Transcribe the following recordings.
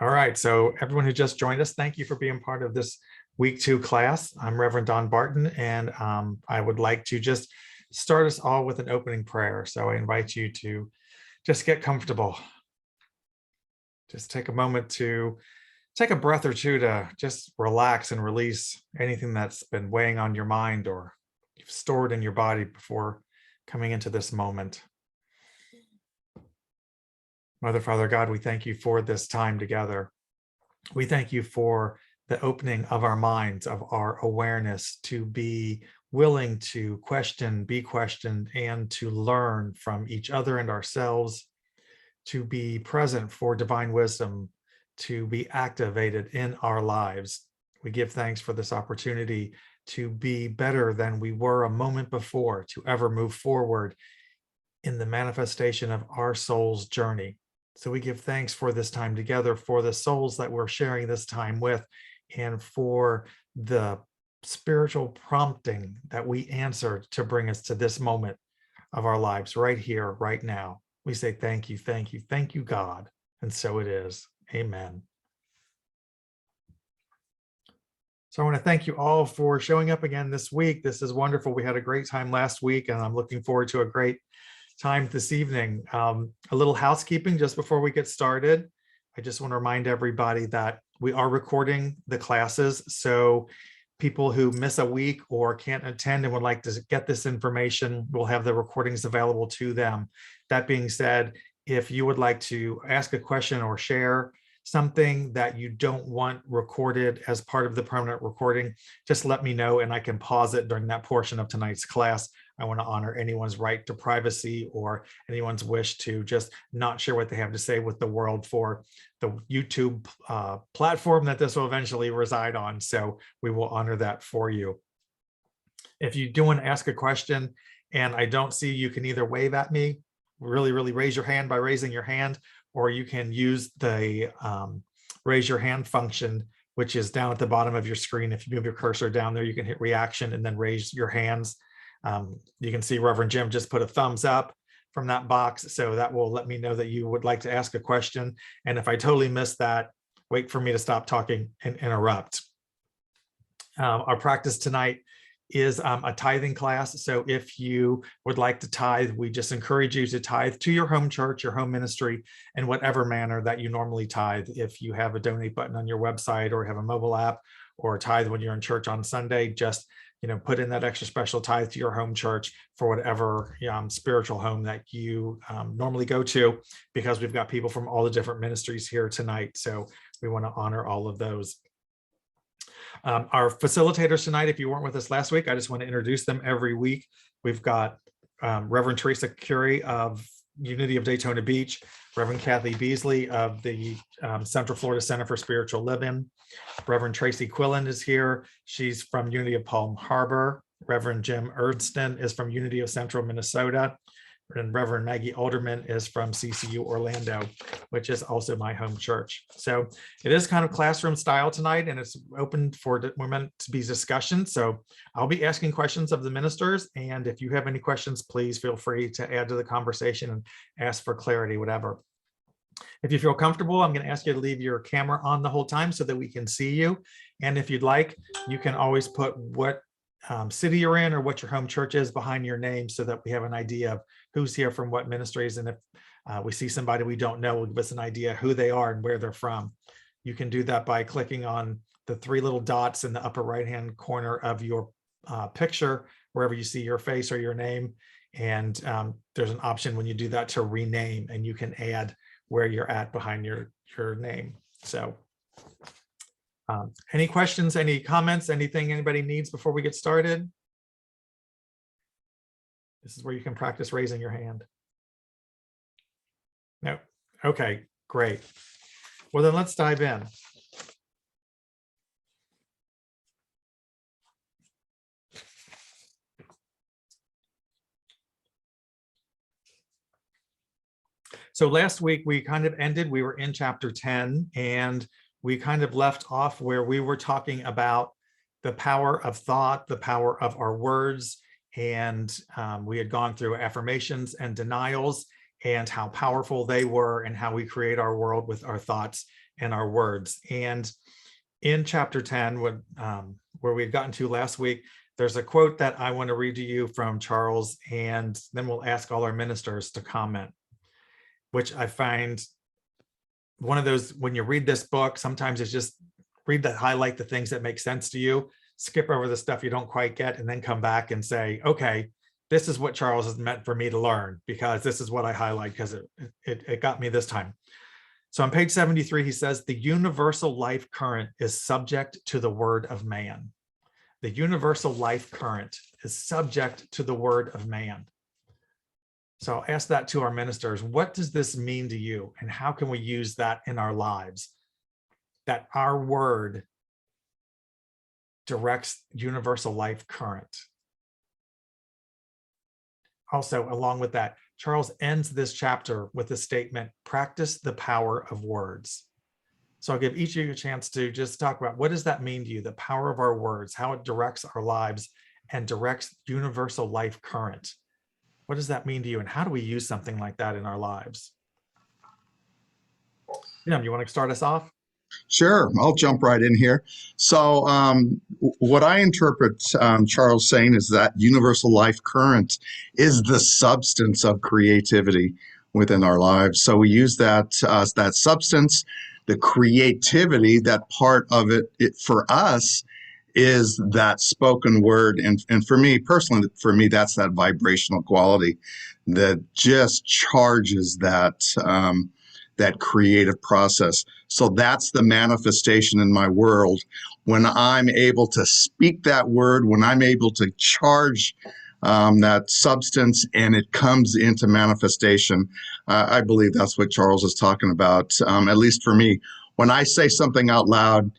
All right, so everyone who just joined us, thank you for being part of this week 2 class. I'm Reverend Don Barton, and I would like to just start us all with an opening prayer. So I invite you to just get comfortable. Just take a moment to take a breath or two to just relax and release anything that's been weighing on your mind or you've stored in your body before coming into this moment. Mother, Father, God, we thank you for this time together. We thank you for the opening of our minds, of our awareness to be willing to question, be questioned, and to learn from each other and ourselves, to be present for divine wisdom, to be activated in our lives. We give thanks for this opportunity to be better than we were a moment before, to ever move forward in the manifestation of our soul's journey. So we give thanks for this time together, for the souls that we're sharing this time with, and for the spiritual prompting that we answered to bring us to this moment of our lives right here, right now. We say thank you, thank you, thank you, God. And so it is. Amen. So I want to thank you all for showing up again this week. This is wonderful. We had a great time last week, and I'm looking forward to a great time this evening. A little housekeeping just before we get started. I just want to remind everybody that we are recording the classes. So people who miss a week or can't attend and would like to get this information, we'll have the recordings available to them. That being said, if you would like to ask a question or share something that you don't want recorded as part of the permanent recording, just let me know and I can pause it during that portion of tonight's class. I want to honor anyone's right to privacy or anyone's wish to just not share what they have to say with the world for the YouTube platform that this will eventually reside on. So we will honor that for you. If you do want to ask a question and I don't see, you can either wave at me, really raise your hand by raising your hand, or you can use the raise your hand function, which is down at the bottom of your screen. If you move your cursor down there, you can hit reaction and then raise your hands. You can see Reverend Jim just put a thumbs up from that box. So that will let me know that you would like to ask a question. And if I totally missed that, wait for me to stop talking and interrupt. Our practice tonight is a tithing class. So if you would like to tithe, we just encourage you to tithe to your home church, your home ministry, in whatever manner that you normally tithe. If you have a donate button on your website or have a mobile app, or tithe when you're in church on Sunday, just put in that extra special tithe to your home church for whatever spiritual home that you normally go to, because we've got people from all the different ministries here tonight. So we want to honor all of those. Our facilitators tonight, if you weren't with us last week, I just want to introduce them every week. We've got Reverend Teresa Curie of Unity of Daytona Beach, Reverend Kathy Beasley of the Central Florida Center for Spiritual Living. Reverend Tracy Quillen is here. She's from Unity of Palm Harbor. Reverend Jim Erdston is from Unity of Central Minnesota. And Reverend Maggie Alderman is from CCU Orlando, which is also my home church. So it is kind of classroom style tonight, and it's open for women to be discussion. So I'll be asking questions of the ministers, and if you have any questions, please feel free to add to the conversation and ask for clarity, whatever. If you feel comfortable, I'm going to ask you to leave your camera on the whole time so that we can see you. And if you'd like, you can always put what city you're in or what your home church is behind your name so that we have an idea of who's here from what ministries. And if we see somebody we don't know, will give us an idea who they are and where they're from. You can do that by clicking on the 3 little dots in the upper right-hand corner of your picture, wherever you see your face or your name. And there's an option when you do that to rename, and you can add where you're at behind your name. So any questions, any comments, anything anybody needs before we get started? This is where you can practice raising your hand. No. Okay, great. Well, then let's dive in. So last week we kind of ended, we were in chapter 10, and we kind of left off where we were talking about the power of thought, the power of our words, and we had gone through affirmations and denials, and how powerful they were and how we create our world with our thoughts and our words. And in chapter 10, where we'd gotten to last week, there's a quote that I want to read to you from Charles, and then we'll ask all our ministers to comment, which I find one of those, when you read this book, sometimes it's just highlight the things that make sense to you, skip over the stuff you don't quite get, and then come back and say, okay, this is what Charles has meant for me to learn, because this is what I highlight because it got me this time. So on page 73, he says, the universal life current is subject to the word of man. The universal life current is subject to the word of man. So I'll ask that to our ministers. What does this mean to you? And how can we use that in our lives? That our word directs universal life current. Also, along with that, Charles ends this chapter with the statement, practice the power of words. So I'll give each of you a chance to just talk about, what does that mean to you, the power of our words, how it directs our lives and directs universal life current. What does that mean to you, and how do we use something like that in our lives? Jim, you want to start us off? Sure, I'll jump right in here. So what I interpret Charles saying is that universal life current is the substance of creativity within our lives. So we use that substance, the creativity, that part of it for us is that spoken word. And for me personally, that's that vibrational quality that just charges that creative process. So that's the manifestation in my world. When I'm able to speak that word, when I'm able to charge that substance and it comes into manifestation, I believe that's what Charles is talking about. At least for me, when I say something out loud,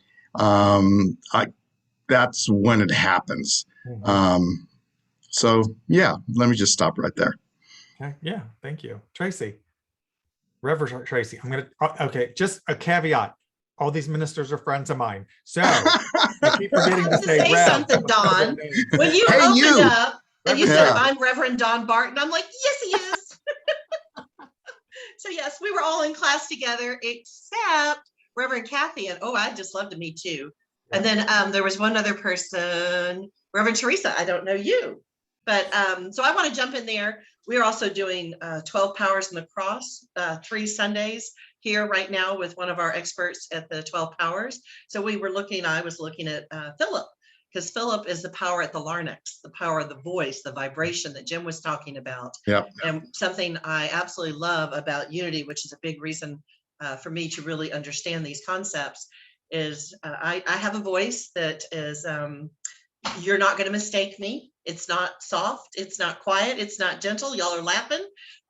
that's when it happens. So yeah, let me just stop right there. Okay. Yeah, thank you. Tracy. Reverend Tracy, okay, just a caveat. All these ministers are friends of mine. So I keep forgetting to say something, Don. When you opened up and you said, I'm Reverend Don Barton, I'm like, yes, he is. So yes, we were all in class together, except Reverend Kathy. And I'd just love to meet you. And then there was one other person, Reverend Teresa. I don't know you. But so I want to jump in there. We're also doing 12 Powers in the Cross, 3 Sundays here right now with one of our experts at the 12 Powers. So I was looking at Philip, because Philip is the power at the larynx, the power of the voice, the vibration that Jim was talking about. Yep. And something I absolutely love about unity, which is a big reason for me to really understand these concepts, is I have a voice that is, you're not going to mistake me. It's not soft. It's not quiet. It's not gentle. Y'all are laughing.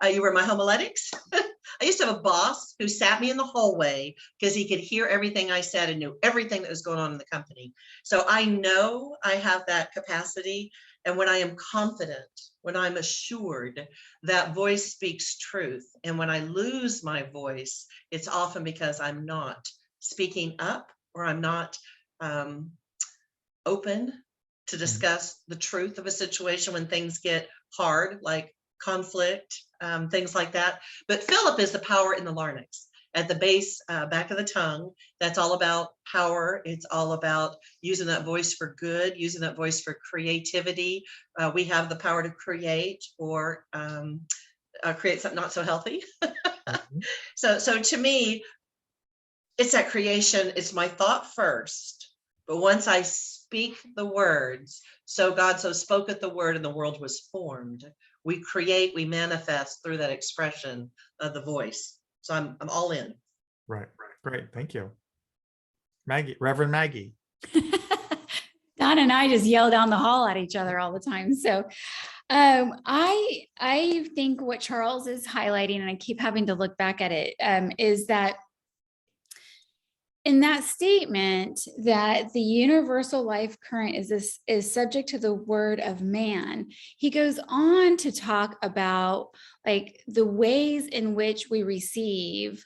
You were my homiletics. I used to have a boss who sat me in the hallway because he could hear everything I said and knew everything that was going on in the company. So I know I have that capacity. And when I am confident, when I'm assured, that voice speaks truth. And when I lose my voice, it's often because I'm not speaking up, or I'm not open to discuss the truth of a situation when things get hard, like conflict, things like that. But Philip is the power in the larynx, at the base, back of the tongue. That's all about power. It's all about using that voice for good, using that voice for creativity. We have the power to create or create something not so healthy. So to me, it's that creation. It's my thought first, but once I speak the words, so God so spoketh the word and the world was formed. We create, we manifest through that expression of the voice. So I'm all in. Right. Great. Thank you. Maggie, Reverend Maggie. Don and I just yell down the hall at each other all the time. So I think what Charles is highlighting, and I keep having to look back at it, is that in that statement that the universal life current is subject to the word of man, he goes on to talk about like the ways in which we receive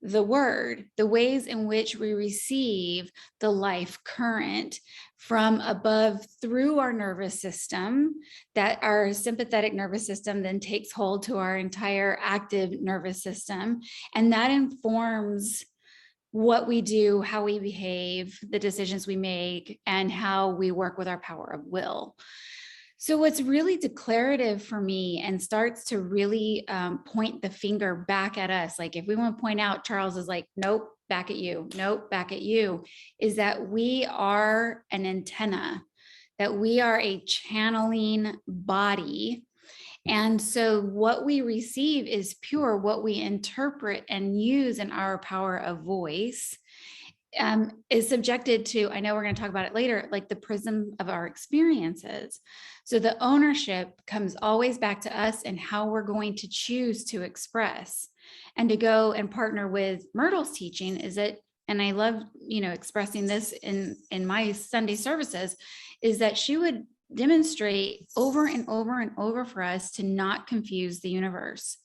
the word, the ways in which we receive the life current from above through our nervous system, that our sympathetic nervous system then takes hold to our entire active nervous system. And that informs what we do, how we behave, the decisions we make, and how we work with our power of will. So what's really declarative for me and starts to really point the finger back at us, like if we want to point out, Charles is like, nope, back at you, nope, back at you, is that we are an antenna, that we are a channeling body. And so what we receive is pure, what we interpret and use in our power of voice is subjected to, I know we're going to talk about it later, like the prism of our experiences. So the ownership comes always back to us and how we're going to choose to express. And to go and partner with Myrtle's teaching is that, and I love, expressing this in my Sunday services, is that she would demonstrate over and over and over for us to not confuse the universe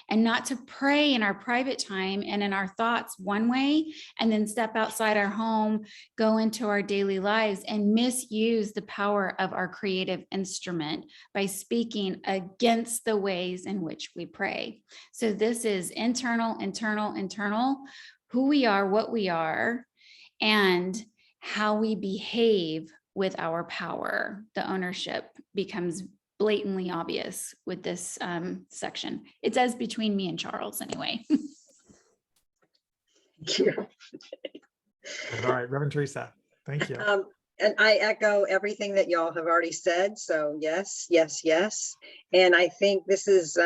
and not to pray in our private time and in our thoughts one way, and then step outside our home, go into our daily lives and misuse the power of our creative instrument by speaking against the ways in which we pray. So this is internal, who we are, what we are, and how we behave with our power. The ownership becomes blatantly obvious with this section. It does between me and Charles anyway. All right, Reverend Teresa, thank you. And I echo everything that y'all have already said. So yes, yes, yes. And I think this is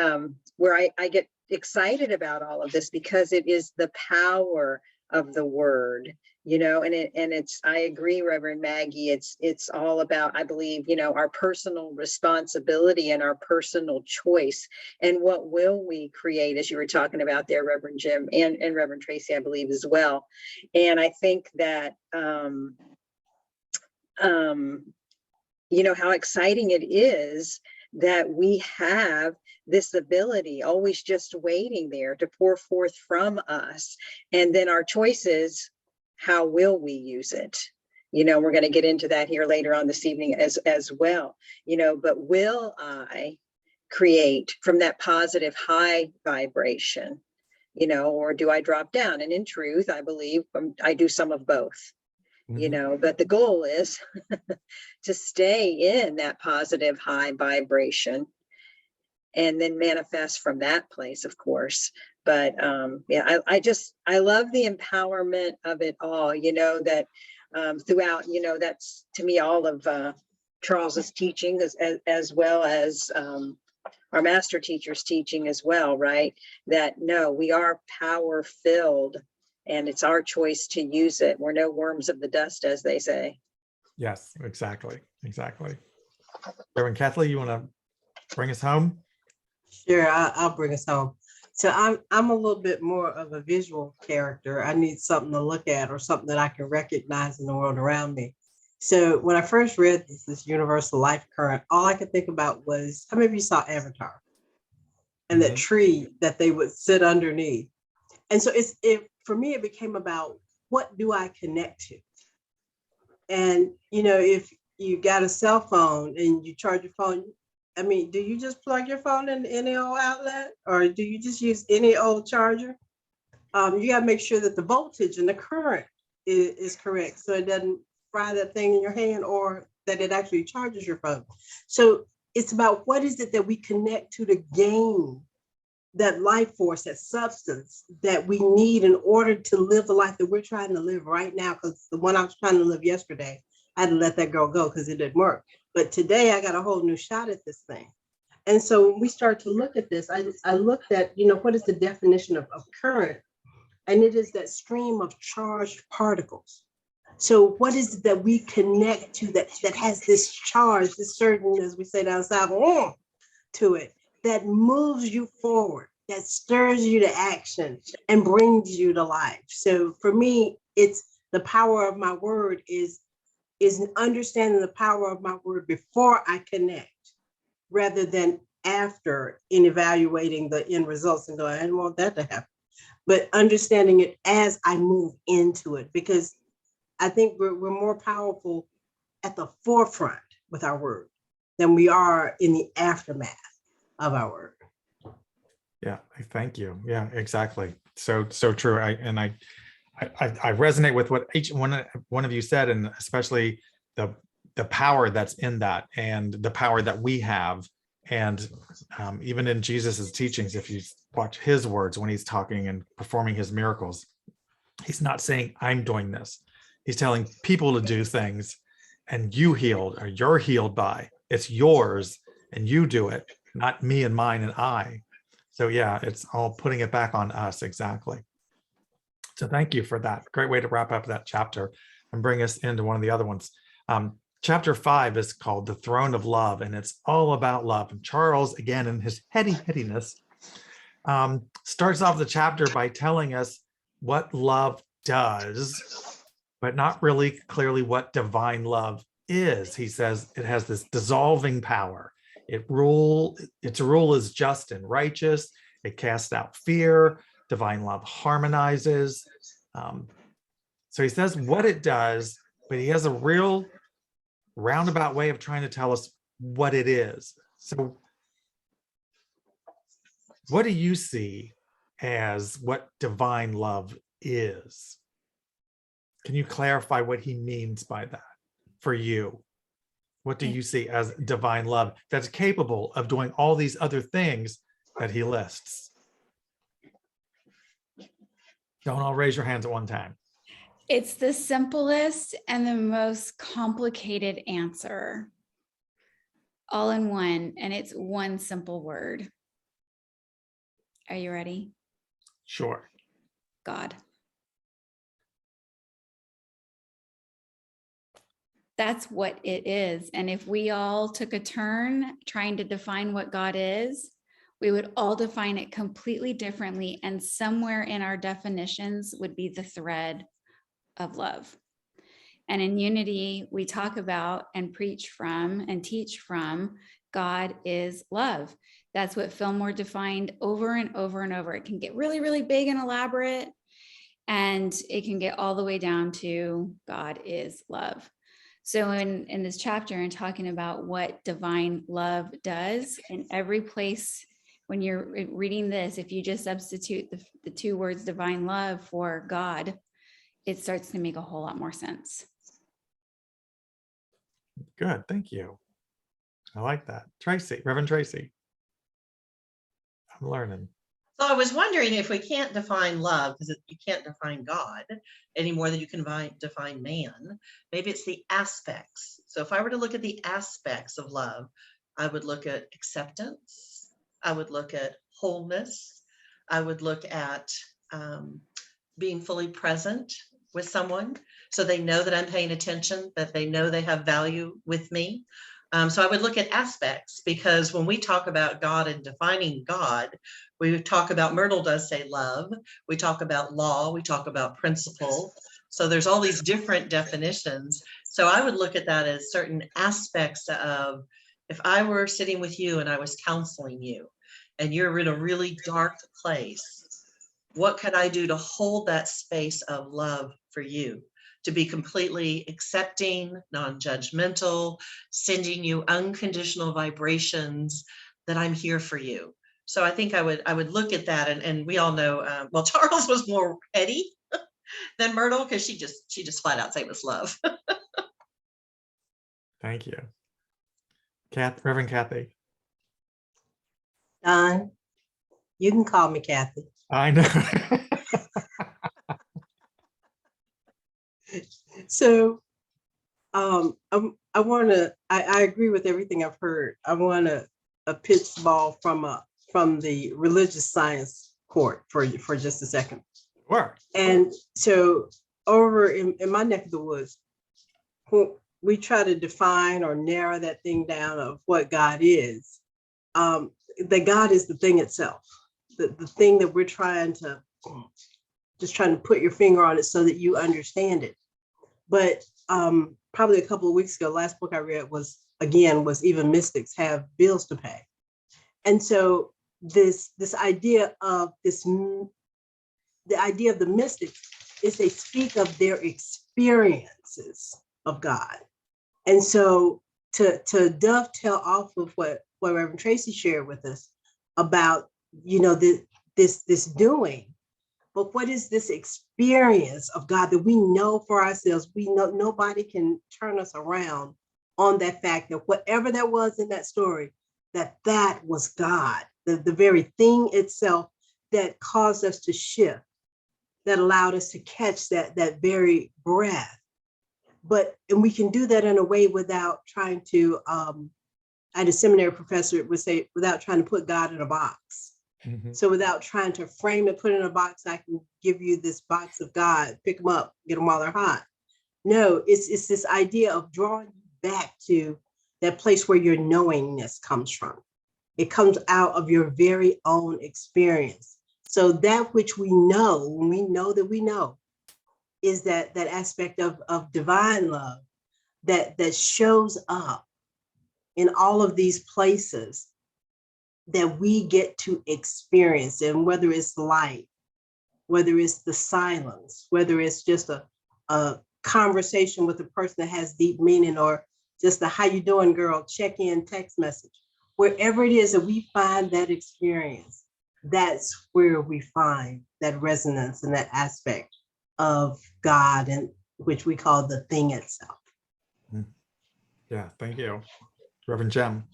where I get excited about all of this, because it is the power of the word, and it's, I agree, Reverend Maggie, it's all about, I believe, our personal responsibility and our personal choice, and what will we create, as you were talking about there, Reverend Jim and Reverend Tracy, I believe as well. And I think that, how exciting it is that we have this ability always just waiting there to pour forth from us. And then our choices, how will we use it? We're going to get into that here later on this evening as well, but will I create from that positive high vibration, or do I drop down? And in truth, I believe I do some of both. But the goal is to stay in that positive high vibration and then manifest from that place, of course. But I love the empowerment of it all, that throughout, that's to me all of Charles's teaching as well as our master teacher's teaching as well, right? That no, we are power filled. And it's our choice to use it. We're no worms of the dust, as they say. Yes, exactly. Reverend Kathleen, you want to bring us home? Sure, I'll bring us home. So I'm a little bit more of a visual character. I need something to look at or something that I can recognize in the world around me. So when I first read this universal life current, all I could think about was, how many of you saw Avatar? And that tree that they would sit underneath. And so for me, it became about, what do I connect to? And, if you got a cell phone and you charge your phone, do you just plug your phone in any old outlet, or do you just use any old charger? You got to make sure that the voltage and the current is correct, so it doesn't fry that thing in your hand, or that it actually charges your phone. So it's about, what is it that we connect to gain that life force, that substance that we need in order to live the life that we're trying to live right now. Because the one I was trying to live yesterday, I had to let that girl go because it didn't work. But today I got a whole new shot at this thing. And so when we start to look at this, I looked at, what is the definition of current? And it is that stream of charged particles. So what is it that we connect to that has this charge, this certain, as we say down south, to it, that moves you forward, that stirs you to action and brings you to life. So for me, it's the power of my word is understanding the power of my word before I connect, rather than after, in evaluating the end results and going, I didn't want that to happen. but understanding it as I move into it, because I think we're more powerful at the forefront with our word than we are in the aftermath of our word. Yeah, thank you. Yeah, exactly. So true. I resonate with what each one of you said, and especially the power that's in that, and the power that we have. And even in Jesus's teachings, if you watch his words when he's talking and performing his miracles, he's not saying, I'm doing this. He's telling people to do things, and you healed, or you're healed by. It's yours, and you do it, not me and mine and I. So yeah, it's all putting it back on us. Exactly. So thank you for that. Great way to wrap up that chapter and bring us into one of the other ones. Chapter 5 is called The Throne of Love, and it's all about love. And Charles, again, in his headiness, starts off the chapter by telling us what love does, but not really clearly what divine love is. He says it has this dissolving power. Its rule is just and righteous. It casts out fear. Divine love harmonizes. So he says what it does, but he has a real roundabout way of trying to tell us what it is. So what do you see as what divine love is? Can you clarify what he means by that for you? What do you see as divine love that's capable of doing all these other things that he lists? Don't all raise your hands at one time. It's the simplest and the most complicated answer all in one, and it's one simple word. Are you ready? Sure. God. That's what it is. And if we all took a turn trying to define what God is, we would all define it completely differently. And somewhere in our definitions would be the thread of love. And in Unity, we talk about and preach from and teach from God is love. That's what Fillmore defined over and over and over. It can get really, really big and elaborate, and it can get all the way down to God is love. So in this chapter, and talking about what divine love does, in every place when you're reading this, if you just substitute the two words divine love for God, it starts to make a whole lot more sense. Good, thank you. I like that. Tracy, Reverend Tracy. I'm learning. So I was wondering if we can't define love, because you can't define God any more than you can define man. Maybe it's the aspects. So if I were to look at the aspects of love, I would look at acceptance. I would look at wholeness. I would look at being fully present with someone, so they know that I'm paying attention, that they know they have value with me. So I would look at aspects, because when we talk about God and defining God, we talk about, Myrtle does say love, we talk about law, we talk about principle. So there's all these different definitions. So I would look at that as certain aspects of, if I were sitting with you and I was counseling you, and you're in a really dark place, what could I do to hold that space of love for you? To be completely accepting, non-judgmental, sending you unconditional vibrations that I'm here for you. So I think I would look at that, and we all know, well, Charles was more petty than Myrtle, because she just flat out said it was love. Thank you. Reverend Kathy. Don, you can call me Kathy. I know. So I agree with everything I've heard. I want a pitch ball from the religious science court for just a second. Sure. And so over in my neck of the woods, we try to define or narrow that thing down of what God is. That God is the thing itself, the thing that we're trying to put your finger on it so that you understand it. But probably a couple of weeks ago, last book I read was Even Mystics Have Bills to Pay. And so this idea of this the idea of the mystic is they speak of their experiences of God. And so to dovetail off of what Reverend Tracy shared with us about, this doing, but what is this experience of God that we know for ourselves? We know nobody can turn us around on that fact that whatever that was in that story, that was God, the very thing itself that caused us to shift, that allowed us to catch that very breath. And we can do that in a way without trying to, I had a seminary professor would say, without trying to put God in a box. Mhm. So without trying to frame it, put it in a box, I can give you this box of God, pick them up, get them while they're hot. No, it's this idea of drawing you back to that place where your knowingness comes from. It comes out of your very own experience. So that which we know, when we know that we know, is that aspect of divine love that shows up in all of these places that we get to experience. And whether it's light, whether it's the silence, whether it's just a conversation with a person that has deep meaning, or just the how you doing, girl, check-in text message, wherever it is that we find that experience, that's where we find that resonance and that aspect of God, and which we call the thing itself. Yeah, thank you. Reverend Jem.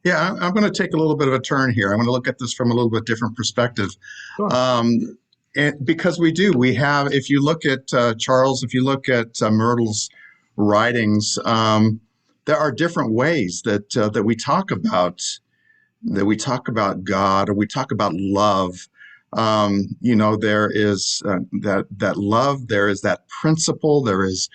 Yeah, I'm going to take a little bit of a turn here. I'm going to look at this from a little bit different perspective. Sure. And because we have, if you look at Charles, if you look at Myrtle's writings, there are different ways that we talk about God, or we talk about love. There is that love, there is that principle, there is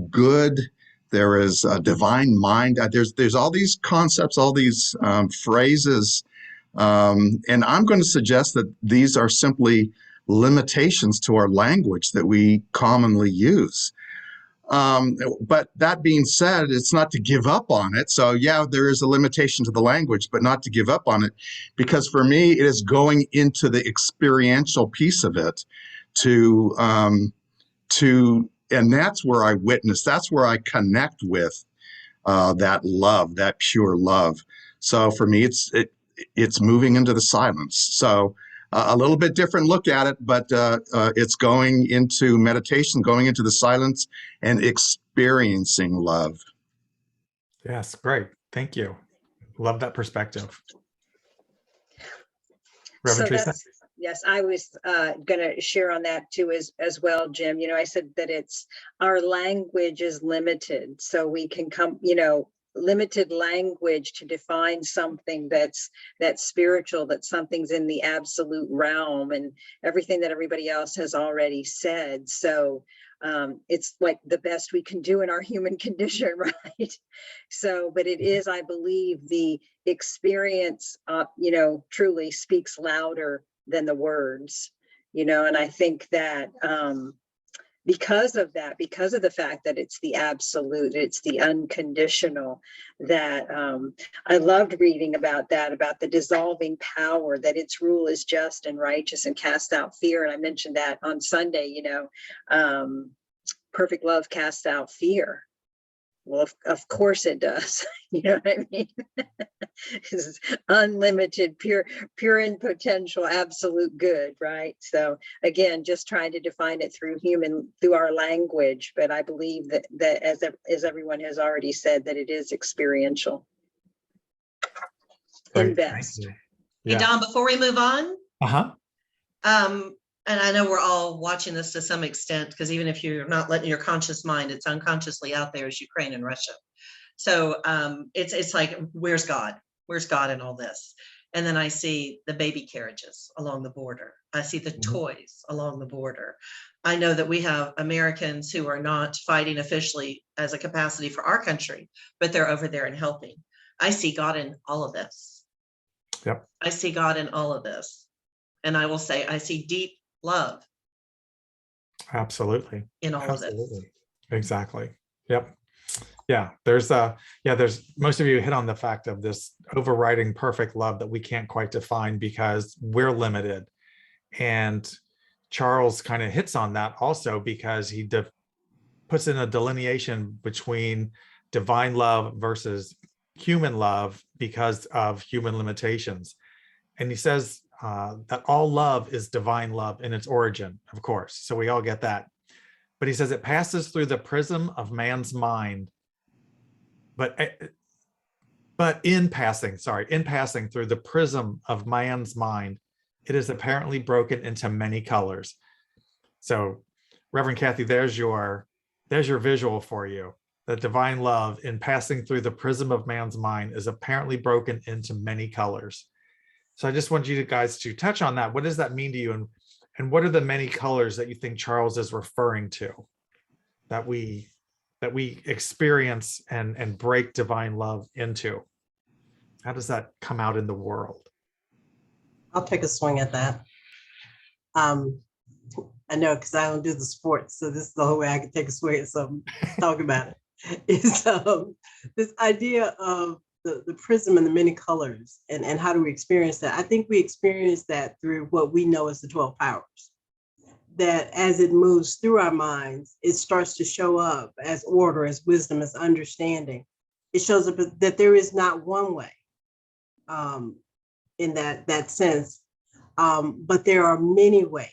good, there is a divine mind. There's all these concepts, all these phrases, and I'm going to suggest that these are simply limitations to our language that we commonly use. But that being said, it's not to give up on it. So yeah, there is a limitation to the language, but not to give up on it, because for me, it is going into the experiential piece of it and that's where I witness, that's where I connect with that love, that pure love. So for me, it's moving into the silence. So a little bit different look at it, but it's going into meditation, going into the silence and experiencing love. Yes, great. Thank you. Love that perspective. Reverend Teresa. Yes, I was going to share on that too as well, Jim. I said that it's our language is limited, so we can come, limited language to define something that's spiritual, that something's in the absolute realm, and everything that everybody else has already said. So it's like the best we can do in our human condition, right? So, but it is, I believe, the experience, truly speaks louder than the words, and I think that because of the fact that it's the absolute, it's the unconditional, that I loved reading about that, about the dissolving power, that its rule is just and righteous and cast out fear. And I mentioned that on Sunday, perfect love casts out fear. Well, of course it does. You know what I mean? It's unlimited, pure in potential, absolute good, right? So again, just trying to define it through our language. But I believe that as everyone has already said, that it is experiential. Great, Invest. thank you. Hey, Yeah. Don, before we move on, Uh-huh. and I know we're all watching this to some extent, because even if you're not letting your conscious mind, it's unconsciously out there, as Ukraine and Russia. So it's like, where's God? Where's God in all this? And then I see the baby carriages along the border. I see the toys along the border. I know that we have Americans who are not fighting officially as a capacity for our country, but they're over there and helping. I see God in all of this. Yep. I see God in all of this. And I will say, I see deep love Absolutely. in all of this. Absolutely. Exactly. Yep. Yeah. There's most of you hit on the fact of this overriding perfect love that we can't quite define because we're limited. And Charles kind of hits on that also, because he puts in a delineation between divine love versus human love because of human limitations. And he says that all love is divine love in its origin, of course. So we all get that. But he says it passes through the prism of man's mind. But in passing through the prism of man's mind, it is apparently broken into many colors. So, Reverend Kathy, there's your visual for you. That divine love, in passing through the prism of man's mind, is apparently broken into many colors. So I just want you guys to touch on that. What does that mean to you? And what are the many colors that you think Charles is referring to, that we experience and break divine love into? How does that come out in the world? I'll take a swing at that. I know, because I don't do the sports, so this is the whole way I can take a swing at something, talk about it. It's this idea of the prism and the many colors, and how do we experience that? I think we experience that through what we know as the 12 powers. That as it moves through our minds, it starts to show up as order, as wisdom, as understanding. It shows up that there is not one way in that sense, but there are many ways.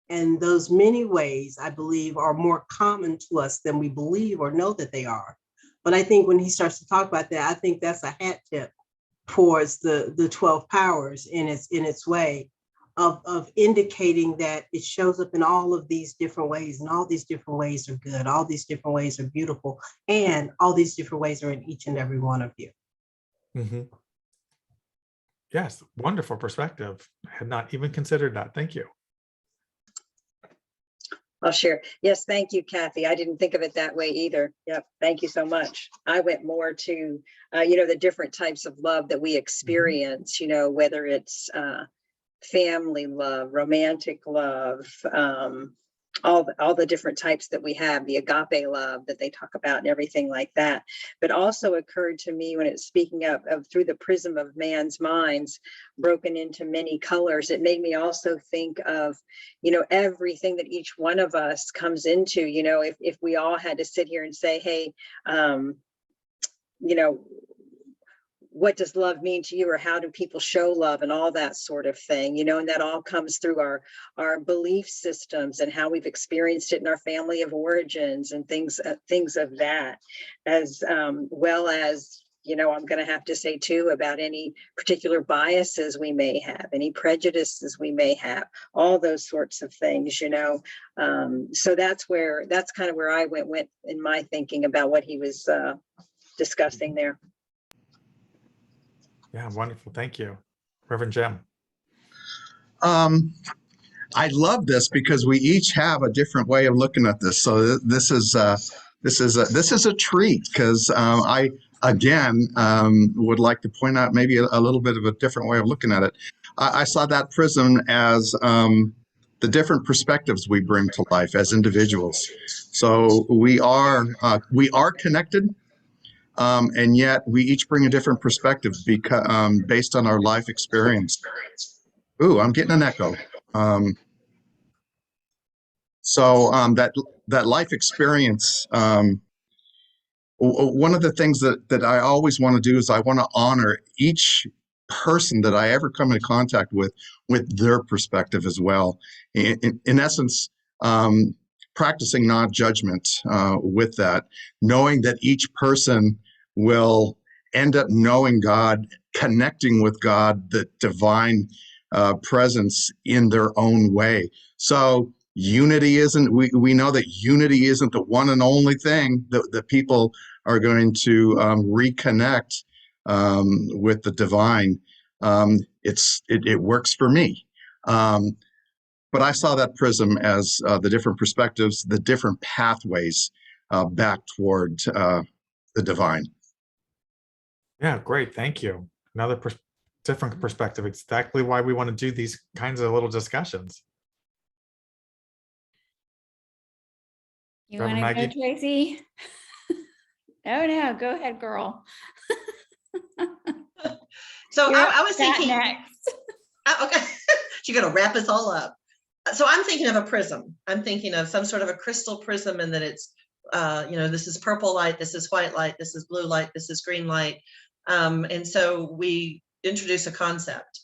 And those many ways, I believe, are more common to us than we believe or know that they are. But I think when he starts to talk about that, I think that's a hat tip towards the 12 powers in its way of indicating that it shows up in all of these different ways, and all these different ways are good, all these different ways are beautiful, and all these different ways are in each and every one of you. Mm-hmm. Yes, wonderful perspective. I had not even considered that. Thank you. I'll share. Yes, thank you, Kathy. I didn't think of it that way either. Yep, thank you so much. I went more to, the different types of love that we experience, whether it's family love, romantic love, all the different types that we have, the agape love that they talk about and everything like that. But also occurred to me when it's speaking of through the prism of man's minds, broken into many colors, it made me also think of, everything that each one of us comes into, if we all had to sit here and say, hey, what does love mean to you, or how do people show love, and all that sort of thing, and that all comes through our belief systems and how we've experienced it in our family of origins and things of that, as well as, I'm going to have to say too, about any particular biases we may have, any prejudices we may have, all those sorts of things, so that's kind of where I went in my thinking about what he was discussing there. Yeah, wonderful. Thank you, Reverend Jim. I love this because we each have a different way of looking at this. So this is a treat, because I again would like to point out maybe a little bit of a different way of looking at it. I saw that prism as the different perspectives we bring to life as individuals. So we are connected. And yet we each bring a different perspective because based on our life experience. Ooh, I'm getting an echo. That life experience. One of the things that I always want to do is I want to honor each person that I ever come into contact with their perspective as well. In essence, practicing non-judgment with that, knowing that each person will end up knowing God, connecting with God, the divine presence in their own way. So unity isn't, we know that unity isn't the one and only thing that people are going to reconnect with the divine. It works for me. But I saw that prism as the different perspectives, the different pathways back toward the divine. Yeah, great. Thank you. Another different perspective. Exactly why we want to do these kinds of little discussions. You want to go, Tracy? No, go ahead, girl. So I was thinking next. Okay. She's going to wrap us all up. So I'm thinking of a prism. I'm thinking of some sort of a crystal prism, and that it's, this is purple light, this is white light, this is blue light, this is green light. And so we introduce a concept.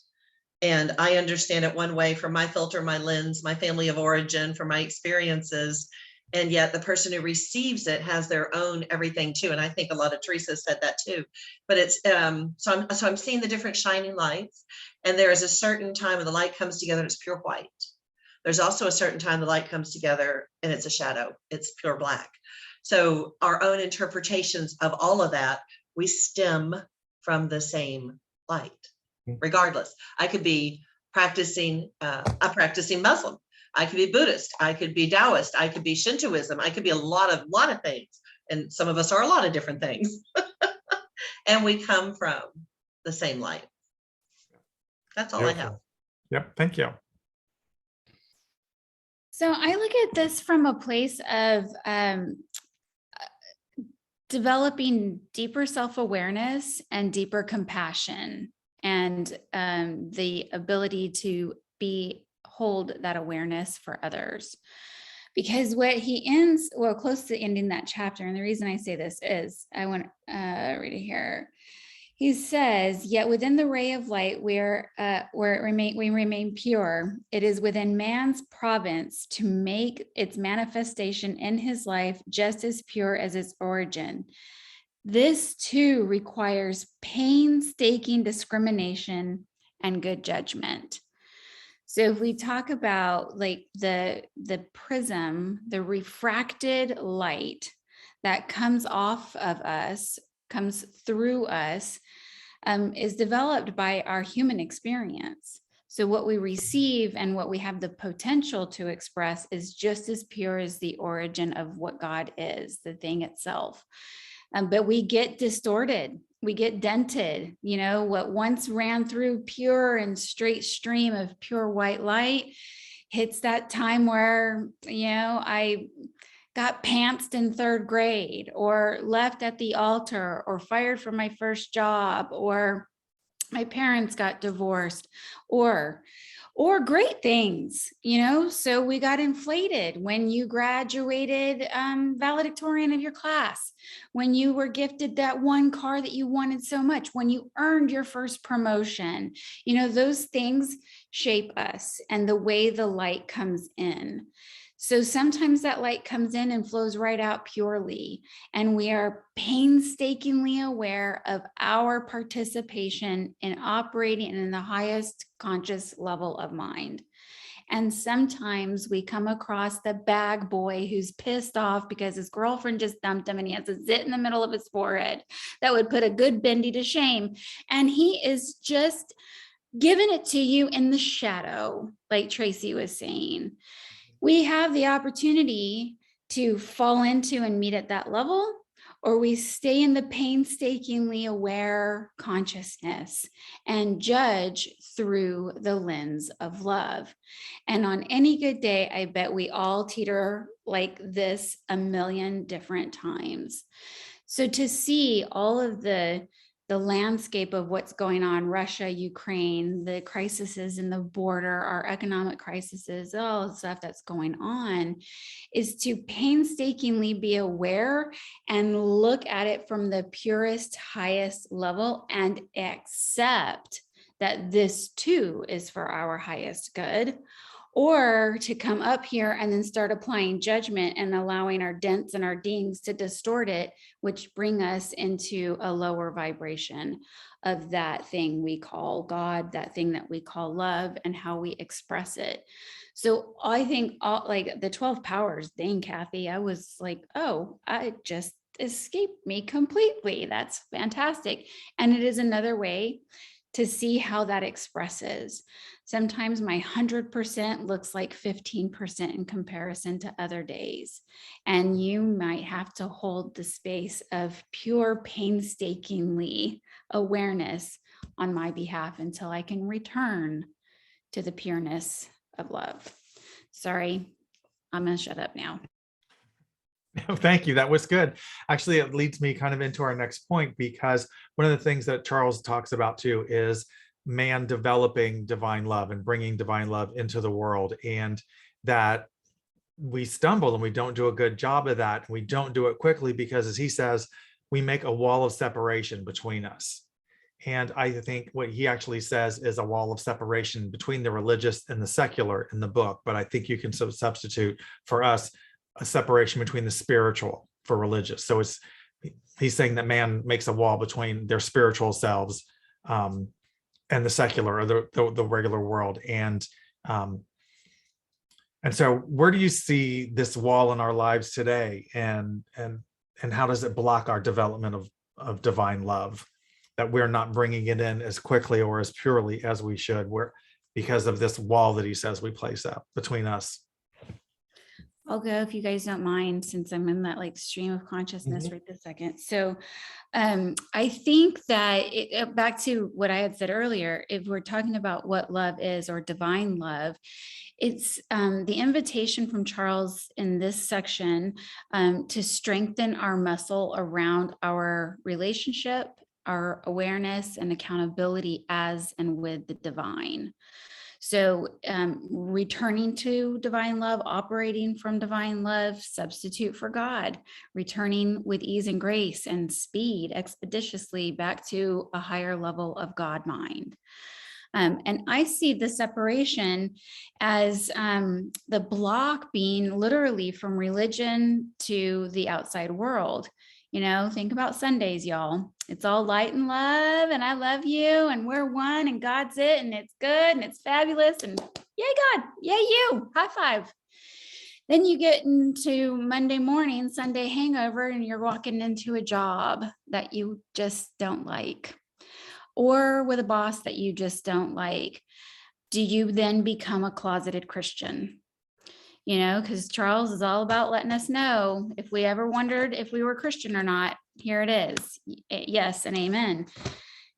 And I understand it one way from my filter, my lens, my family of origin, from my experiences. And yet the person who receives it has their own everything too. And I think a lot of Teresa said that too. But it's so I'm seeing the different shining lights. And there is a certain time when the light comes together and it's pure white. There's also a certain time the light comes together and it's a shadow, it's pure black. So our own interpretations of all of that, we stem from the same light. Regardless, I could be practicing a practicing Muslim, I could be Buddhist, I could be Taoist, I could be Shintoism, I could be a lot of things, and some of us are a lot of different things. And we come from the same light. That's all I have. Yep, thank you. So I look at this from a place of developing deeper self-awareness and deeper compassion, and the ability to hold that awareness for others. Because what he ends, well, close to ending that chapter, and the reason I say this is, I want to read it here. He says, yet within the ray of light where we remain pure, it is within man's province to make its manifestation in his life just as pure as its origin. This too requires painstaking discrimination and good judgment. So if we talk about like the prism, the refracted light that comes off of us, comes through us, is developed by our human experience. So what we receive and what we have the potential to express is just as pure as the origin of what God is, the thing itself. But we get distorted, we get dented. What once ran through pure and straight stream of pure white light hits that time where, I got pantsed in 3rd grade, or left at the altar, or fired from my first job, or my parents got divorced, or great things, so we got inflated when you graduated valedictorian of your class, when you were gifted that one car that you wanted so much, when you earned your first promotion. Those things shape us and the way the light comes in. So sometimes that light comes in and flows right out purely, and we are painstakingly aware of our participation in operating in the highest conscious level of mind. And sometimes we come across the bag boy who's pissed off because his girlfriend just dumped him and he has a zit in the middle of his forehead that would put a good bendy to shame. And he is just giving it to you in the shadow, like Tracy was saying. We have the opportunity to fall into and meet at that level, or we stay in the painstakingly aware consciousness and judge through the lens of love. And on any good day, I bet we all teeter like this a million different times. So to see all of the landscape of what's going on, Russia, Ukraine, the crises in the border, our economic crises, all the stuff that's going on, is to painstakingly be aware and look at it from the purest, highest level and accept that this too is for our highest good. Or to come up here and then start applying judgment and allowing our dents and our dings to distort it, which bring us into a lower vibration of that thing we call God, that thing that we call love, and how we express it. So I think like the 12 powers, dang, Kathy, I was like, oh, I just escaped me completely. That's fantastic. And it is another way to see how that expresses. Sometimes my 100% looks like 15% in comparison to other days. And you might have to hold the space of pure painstakingly awareness on my behalf until I can return to the pureness of love. Sorry, I'm gonna shut up now. Thank you. That was good. Actually, it leads me kind of into our next point, because one of the things that Charles talks about too is man developing divine love and bringing divine love into the world, and that we stumble and we don't do a good job of that. And we don't do it quickly because, as he says, we make a wall of separation between us. And I think what he actually says is a wall of separation between the religious and the secular in the book. But I think you can substitute for us a separation between the spiritual for religious. So he's saying that man makes a wall between their spiritual selves and the secular or the regular world. And so where do you see this wall in our lives today? And how does it block our development of divine love? That we're not bringing it in as quickly or as purely as we should, because of this wall that he says we place up between us. I'll go if you guys don't mind, since I'm in that like stream of consciousness right this second. So I think that back to what I had said earlier, if we're talking about what love is or divine love, it's the invitation from Charles in this section to strengthen our muscle around our relationship, our awareness and accountability as and with the divine. So returning to divine love, operating from divine love, substitute for God, returning with ease and grace and speed expeditiously back to a higher level of God mind. And I see the separation as the block being literally from religion to the outside world. You know, think about Sundays, y'all. It's all light and love, and I love you, and we're one, and God's it, and it's good, and it's fabulous, and yay, God, yay, you, high five. Then you get into Monday morning, Sunday hangover, and you're walking into a job that you just don't like, or with a boss that you just don't like. Do you then become a closeted Christian? You know, because Charles is all about letting us know if we ever wondered if we were Christian or not, here it is. Yes and amen.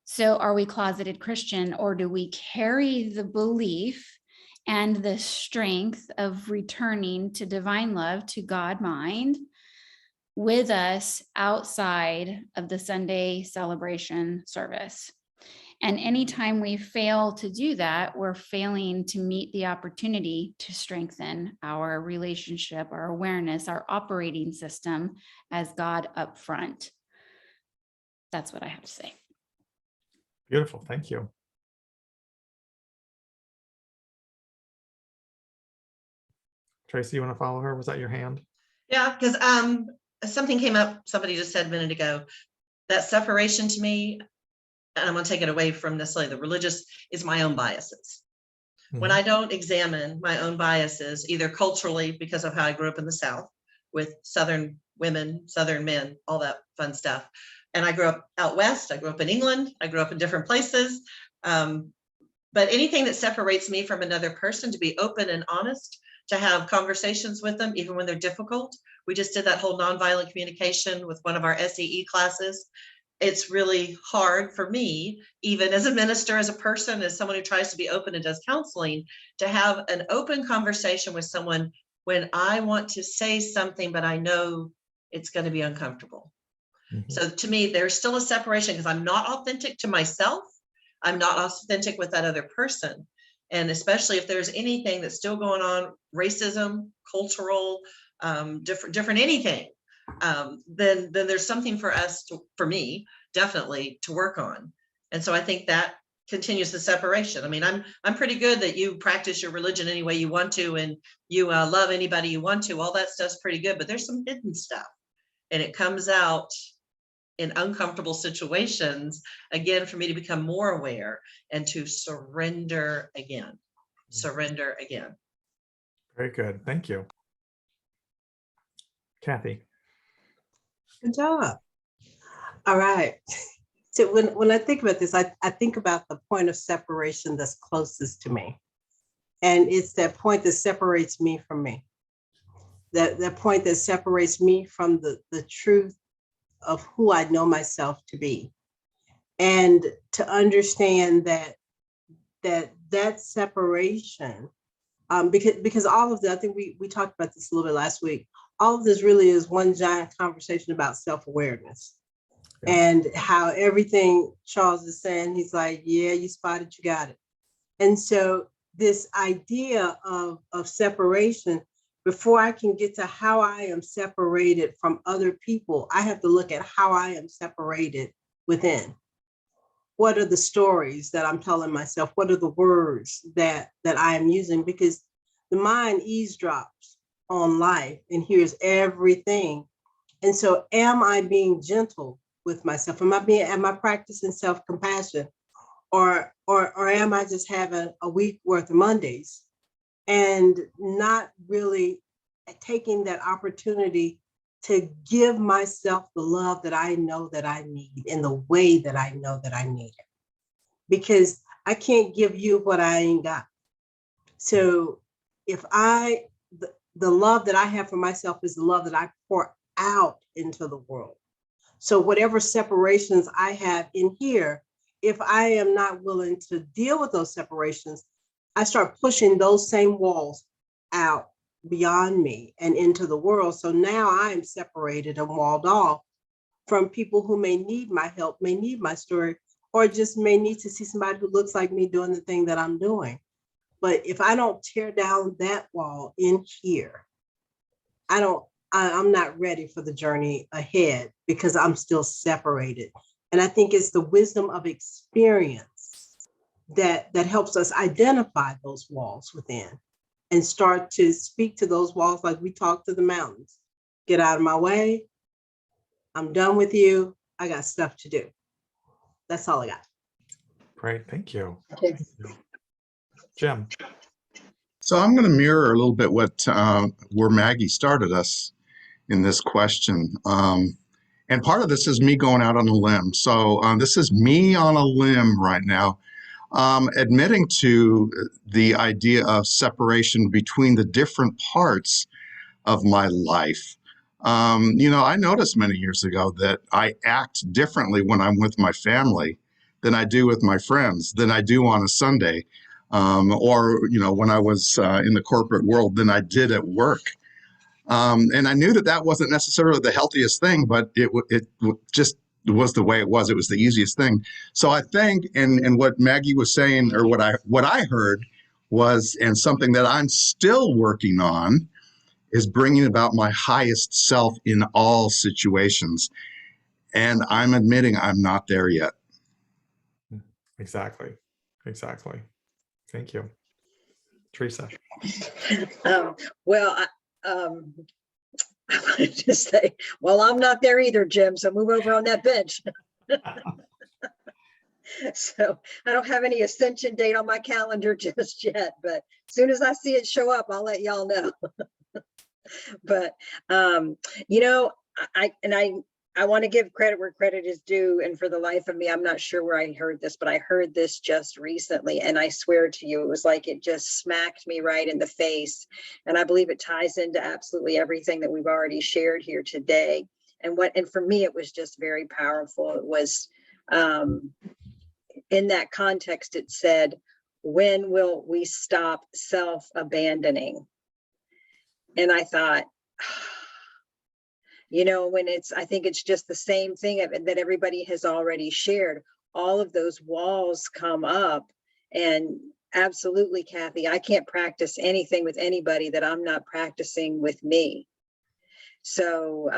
So are we closeted Christian, or do we carry the belief and the strength of returning to divine love, to God mind, with us outside of the Sunday celebration service? And anytime we fail to do that, we're failing to meet the opportunity to strengthen our relationship, our awareness, our operating system as God up front. That's what I have to say. Beautiful. Thank you. Tracy, you want to follow her? Was that your hand? Yeah, because something came up, somebody just said a minute ago, that separation to me, and I'm going to take it away from necessarily the religious, is my own biases. When I don't examine my own biases, either culturally because of how I grew up in the South with Southern women, Southern men, all that fun stuff. And I grew up out West, I grew up in England, I grew up in different places. But anything that separates me from another person, to be open and honest, to have conversations with them, even when they're difficult. We just did that whole nonviolent communication with one of our SEE classes. It's really hard for me, even as a minister, as a person, as someone who tries to be open and does counseling, to have an open conversation with someone when I want to say something, but I know it's going to be uncomfortable. So to me, there's still a separation because I'm not authentic to myself. I'm not authentic with that other person. And especially if there's anything that's still going on, racism, cultural, different anything, then there's something for us for me, definitely to work on. And so I think that continues the separation. I mean, I'm pretty good that you practice your religion any way you want to, and you love anybody you want to. All that stuff's pretty good, but there's some hidden stuff, and it comes out in uncomfortable situations, again, for me to become more aware and to surrender again. Surrender again. Very good. Thank you. Kathy. Good job. All right. So when I think about this, I think about the point of separation that's closest to me. And it's that point that separates me from me. That point that separates me from the truth of who I know myself to be. And to understand that separation, because all of that, I think we talked about this a little bit last week, all of this really is one giant conversation about self-awareness. Yeah. And how everything Charles is saying, he's like, yeah, you spotted, you got it. And so this idea of separation, before I can get to how I am separated from other people, I have to look at how I am separated within. What are the stories that I'm telling myself? What are the words that I am using? Because the mind eavesdrops on life and hears everything. And so am I being gentle with myself? Am I practicing self-compassion? Or am I just having a week worth of Mondays and not really taking that opportunity to give myself the love that I know that I need in the way that I know that I need it? Because I can't give you what I ain't got. So if the love that I have for myself is the love that I pour out into the world. So whatever separations I have in here, if I am not willing to deal with those separations, I start pushing those same walls out beyond me and into the world. So now I'm separated and walled off from people who may need my help, may need my story, or just may need to see somebody who looks like me doing the thing that I'm doing. But if I don't tear down that wall in here, I'm not ready for the journey ahead because I'm still separated. And I think it's the wisdom of experience that helps us identify those walls within and start to speak to those walls like we talk to the mountains. Get out of my way. I'm done with you. I got stuff to do. That's all I got. Great, thank you. Okay. Thank you. Jim. So I'm going to mirror a little bit what where Maggie started us in this question. And part of this is me going out on a limb. So this is me on a limb right now, admitting to the idea of separation between the different parts of my life. I noticed many years ago that I act differently when I'm with my family than I do with my friends, than I do on a Sunday, or when I was in the corporate world than I did at work. And I knew that wasn't necessarily the healthiest thing, but it just was the way it was. It was the easiest thing. So I think, and what Maggie was saying, or what I heard was, and something that I'm still working on, is bringing about my highest self in all situations. And I'm admitting I'm not there yet. Exactly. Thank you. Teresa. Well, I wanted to say, well, I'm not there either, Jim. So move over on that bench. So I don't have any ascension date on my calendar just yet, but as soon as I see it show up, I'll let y'all know. But I want to give credit where credit is due. And for the life of me, I'm not sure where I heard this, but I heard this just recently. And I swear to you, it was like it just smacked me right in the face. And I believe it ties into absolutely everything that we've already shared here today. And for me, it was just very powerful. It was in that context, it said, when will we stop self-abandoning? And I thought, I think it's just the same thing that everybody has already shared. All of those walls come up, and absolutely, Kathy, I can't practice anything with anybody that I'm not practicing with me. So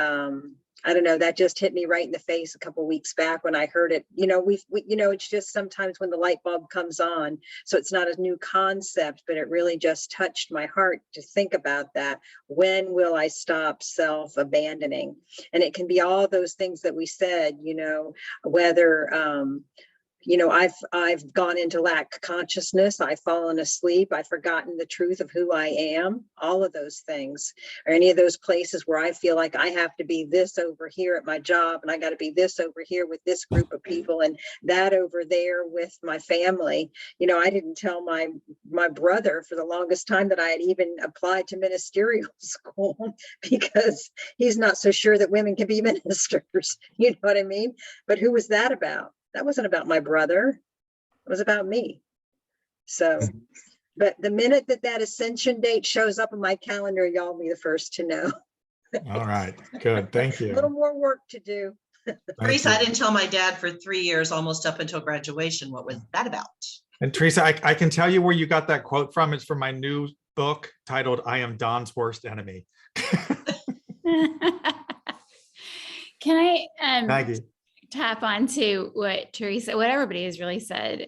I don't know, that just hit me right in the face a couple of weeks back when I heard it. It's just sometimes when the light bulb comes on. So it's not a new concept, but it really just touched my heart to think about that. When will I stop self-abandoning? And it can be all those things that we said, whether I've gone into lack consciousness, I've fallen asleep, I've forgotten the truth of who I am, all of those things, or any of those places where I feel like I have to be this over here at my job, and I got to be this over here with this group of people, and that over there with my family. I didn't tell my brother for the longest time that I had even applied to ministerial school because he's not so sure that women can be ministers. You know what I mean? But who was that about? That wasn't about my brother. It was about me. So, but the minute that ascension date shows up on my calendar, y'all be the first to know. All right, good. Thank A little you. more work to do. Teresa, I didn't tell my dad for 3 years, almost up until graduation. What was that about? And Teresa, I can tell you where you got that quote from. It's from my new book titled I Am Don's Worst Enemy. Can I Maggie. tap onto what Teresa, what everybody has really said,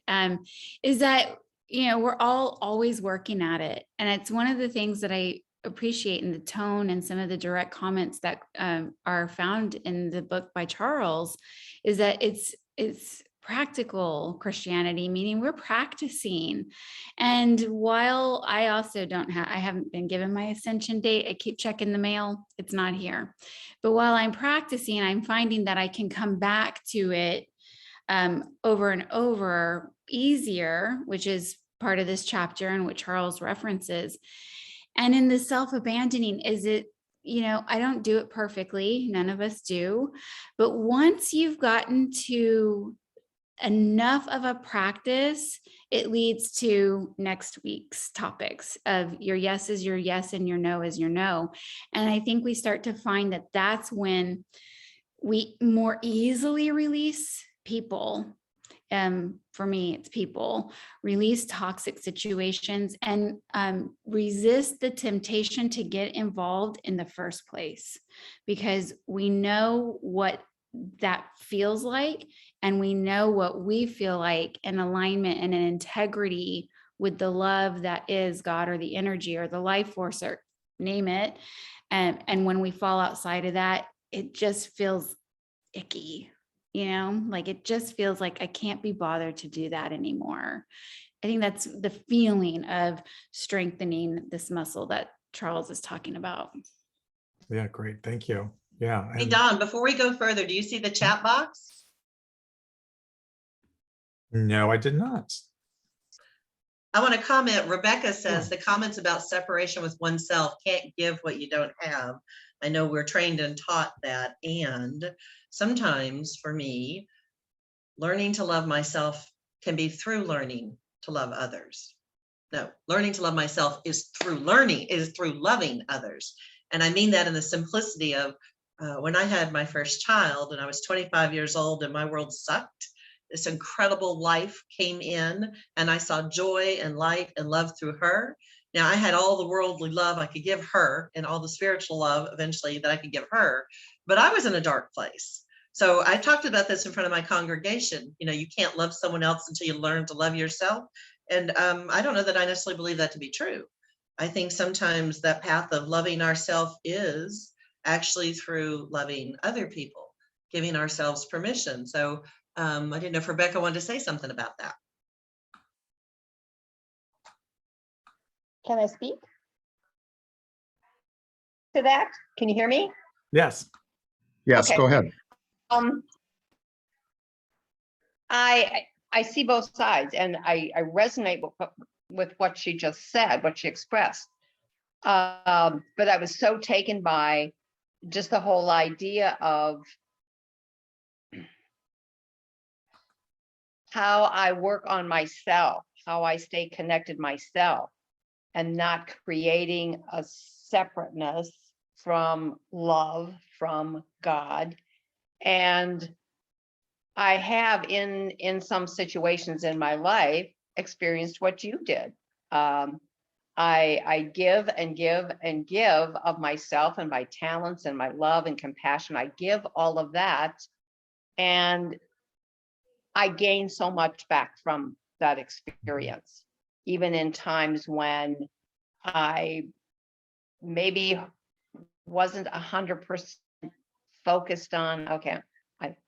is that, we're all always working at it. And it's one of the things that I appreciate in the tone and some of the direct comments that are found in the book by Charles, is that it's practical Christianity, meaning we're practicing. And while I also I haven't been given my ascension date, I keep checking the mail, it's not here. But while I'm practicing, I'm finding that I can come back to it over and over easier, which is part of this chapter and what Charles references. And in the self-abandoning, I don't do it perfectly. None of us do. But once you've gotten to enough of a practice, it leads to next week's topics of your yes is your yes and your no is your no. And I think we start to find that that's when we more easily release people. For me, it's people, release toxic situations and resist the temptation to get involved in the first place, because we know what that feels like, and we know what we feel like in alignment and in integrity with the love that is God, or the energy, or the life force, or name it. And when we fall outside of that, it just feels icky, like it just feels like I can't be bothered to do that anymore. I think that's the feeling of strengthening this muscle that Charles is talking about. Yeah, great. Thank you. Yeah. Hey, Don, before we go further, do you see the chat box? No, I did not. I want to comment. Rebecca says the comments about separation with oneself, can't give what you don't have. I know we're trained and taught that. And sometimes for me, learning to love myself can be through learning to love others. No, learning to love myself is through loving others. And I mean that in the simplicity of when I had my first child and I was 25 years old and my world sucked, this incredible life came in and I saw joy and light and love through her. Now I had all the worldly love I could give her and all the spiritual love eventually that I could give her, but I was in a dark place. So I talked about this in front of my congregation. You can't love someone else until you learn to love yourself. And I don't know that I necessarily believe that to be true. I think sometimes that path of loving ourselves is actually through loving other people, giving ourselves permission. So I didn't know if Rebecca wanted to say something about that. Can I speak to that? Can you hear me? Yes. Yes, Okay. go ahead. I see both sides, and I resonate with what she just said, what she expressed. But I was so taken by just the whole idea of how I work on myself, how I stay connected myself, and not creating a separateness from love, from God. And I have in some situations in my life experienced what you did. I give and give and give of myself and my talents and my love and compassion. I give all of that, and I gain so much back from that experience, even in times when I maybe wasn't 100% focused on, okay,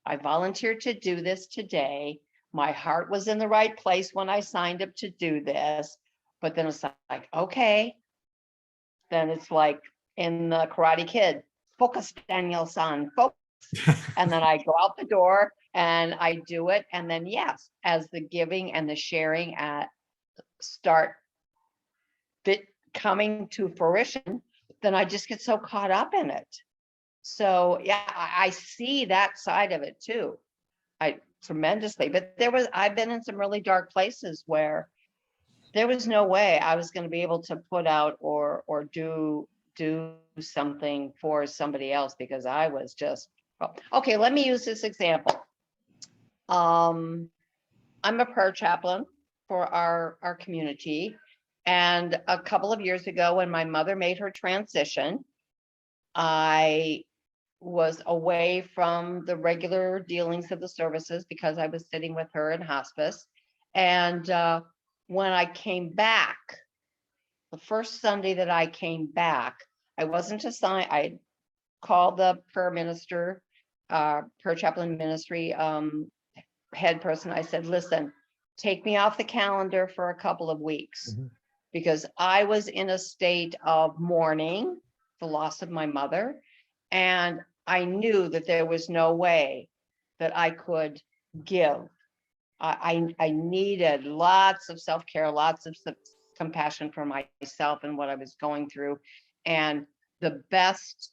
I volunteered to do this today. My heart was in the right place when I signed up to do this. But then it's like, okay. Then it's like in the Karate Kid, focus, Daniel-san, focus. And then I go out the door and I do it. And then, yes, as the giving and the sharing start coming to fruition, then I just get so caught up in it. So yeah, I see that side of it too. Tremendously, but I've been in some really dark places where there was no way I was going to be able to put out or do something for somebody else, because I was just Well, okay, let me use this example. I'm a prayer chaplain for our community. And a couple of years ago, when my mother made her transition, I was away from the regular dealings of the services because I was sitting with her in hospice. And when I came back, the first Sunday that I came back, I wasn't assigned. I called the prayer minister, prayer chaplain ministry head person. I said, listen, take me off the calendar for a couple of weeks, because I was in a state of mourning the loss of my mother. And I knew that there was no way that I could give. I needed lots of self-care, lots of compassion for myself and what I was going through. And the best,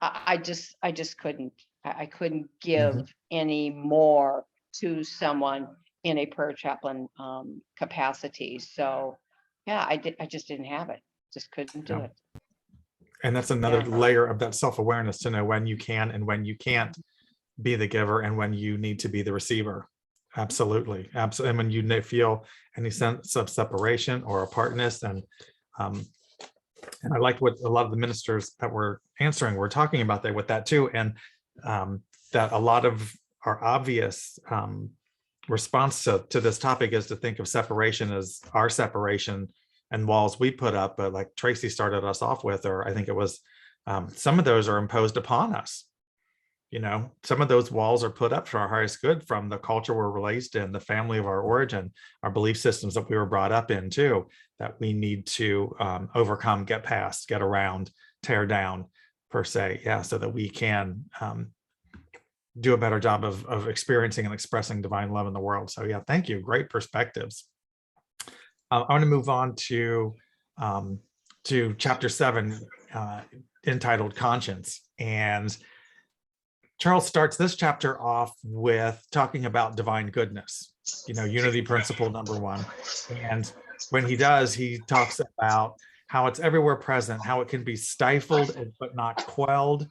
I just couldn't, I couldn't give any more to someone in a prayer chaplain capacity. So yeah, I just didn't have it. Just couldn't do it. And that's another layer of that self-awareness to know when you can and when you can't be the giver and when you need to be the receiver. Absolutely. Absolutely. And when you feel any sense of separation or apartness, and I liked what a lot of the ministers that were answering were talking about there with that too. And that a lot of our obvious response to this topic is to think of separation as our separation and walls we put up, but like Tracy started us off with, or I think it was, some of those are imposed upon us. You know, some of those walls are put up for our highest good from the culture we're raised in, the family of our origin, our belief systems that we were brought up in too, that we need to overcome, get past, get around, tear down per se. Yeah, so that we can do a better job of experiencing and expressing divine love in the world. So yeah, thank you. Great perspectives. I want to move on to chapter 7, entitled Conscience. And Charles starts this chapter off with talking about divine goodness, you know, unity principle number 1. And when he does, he talks about how it's everywhere present, how it can be stifled but not quelled,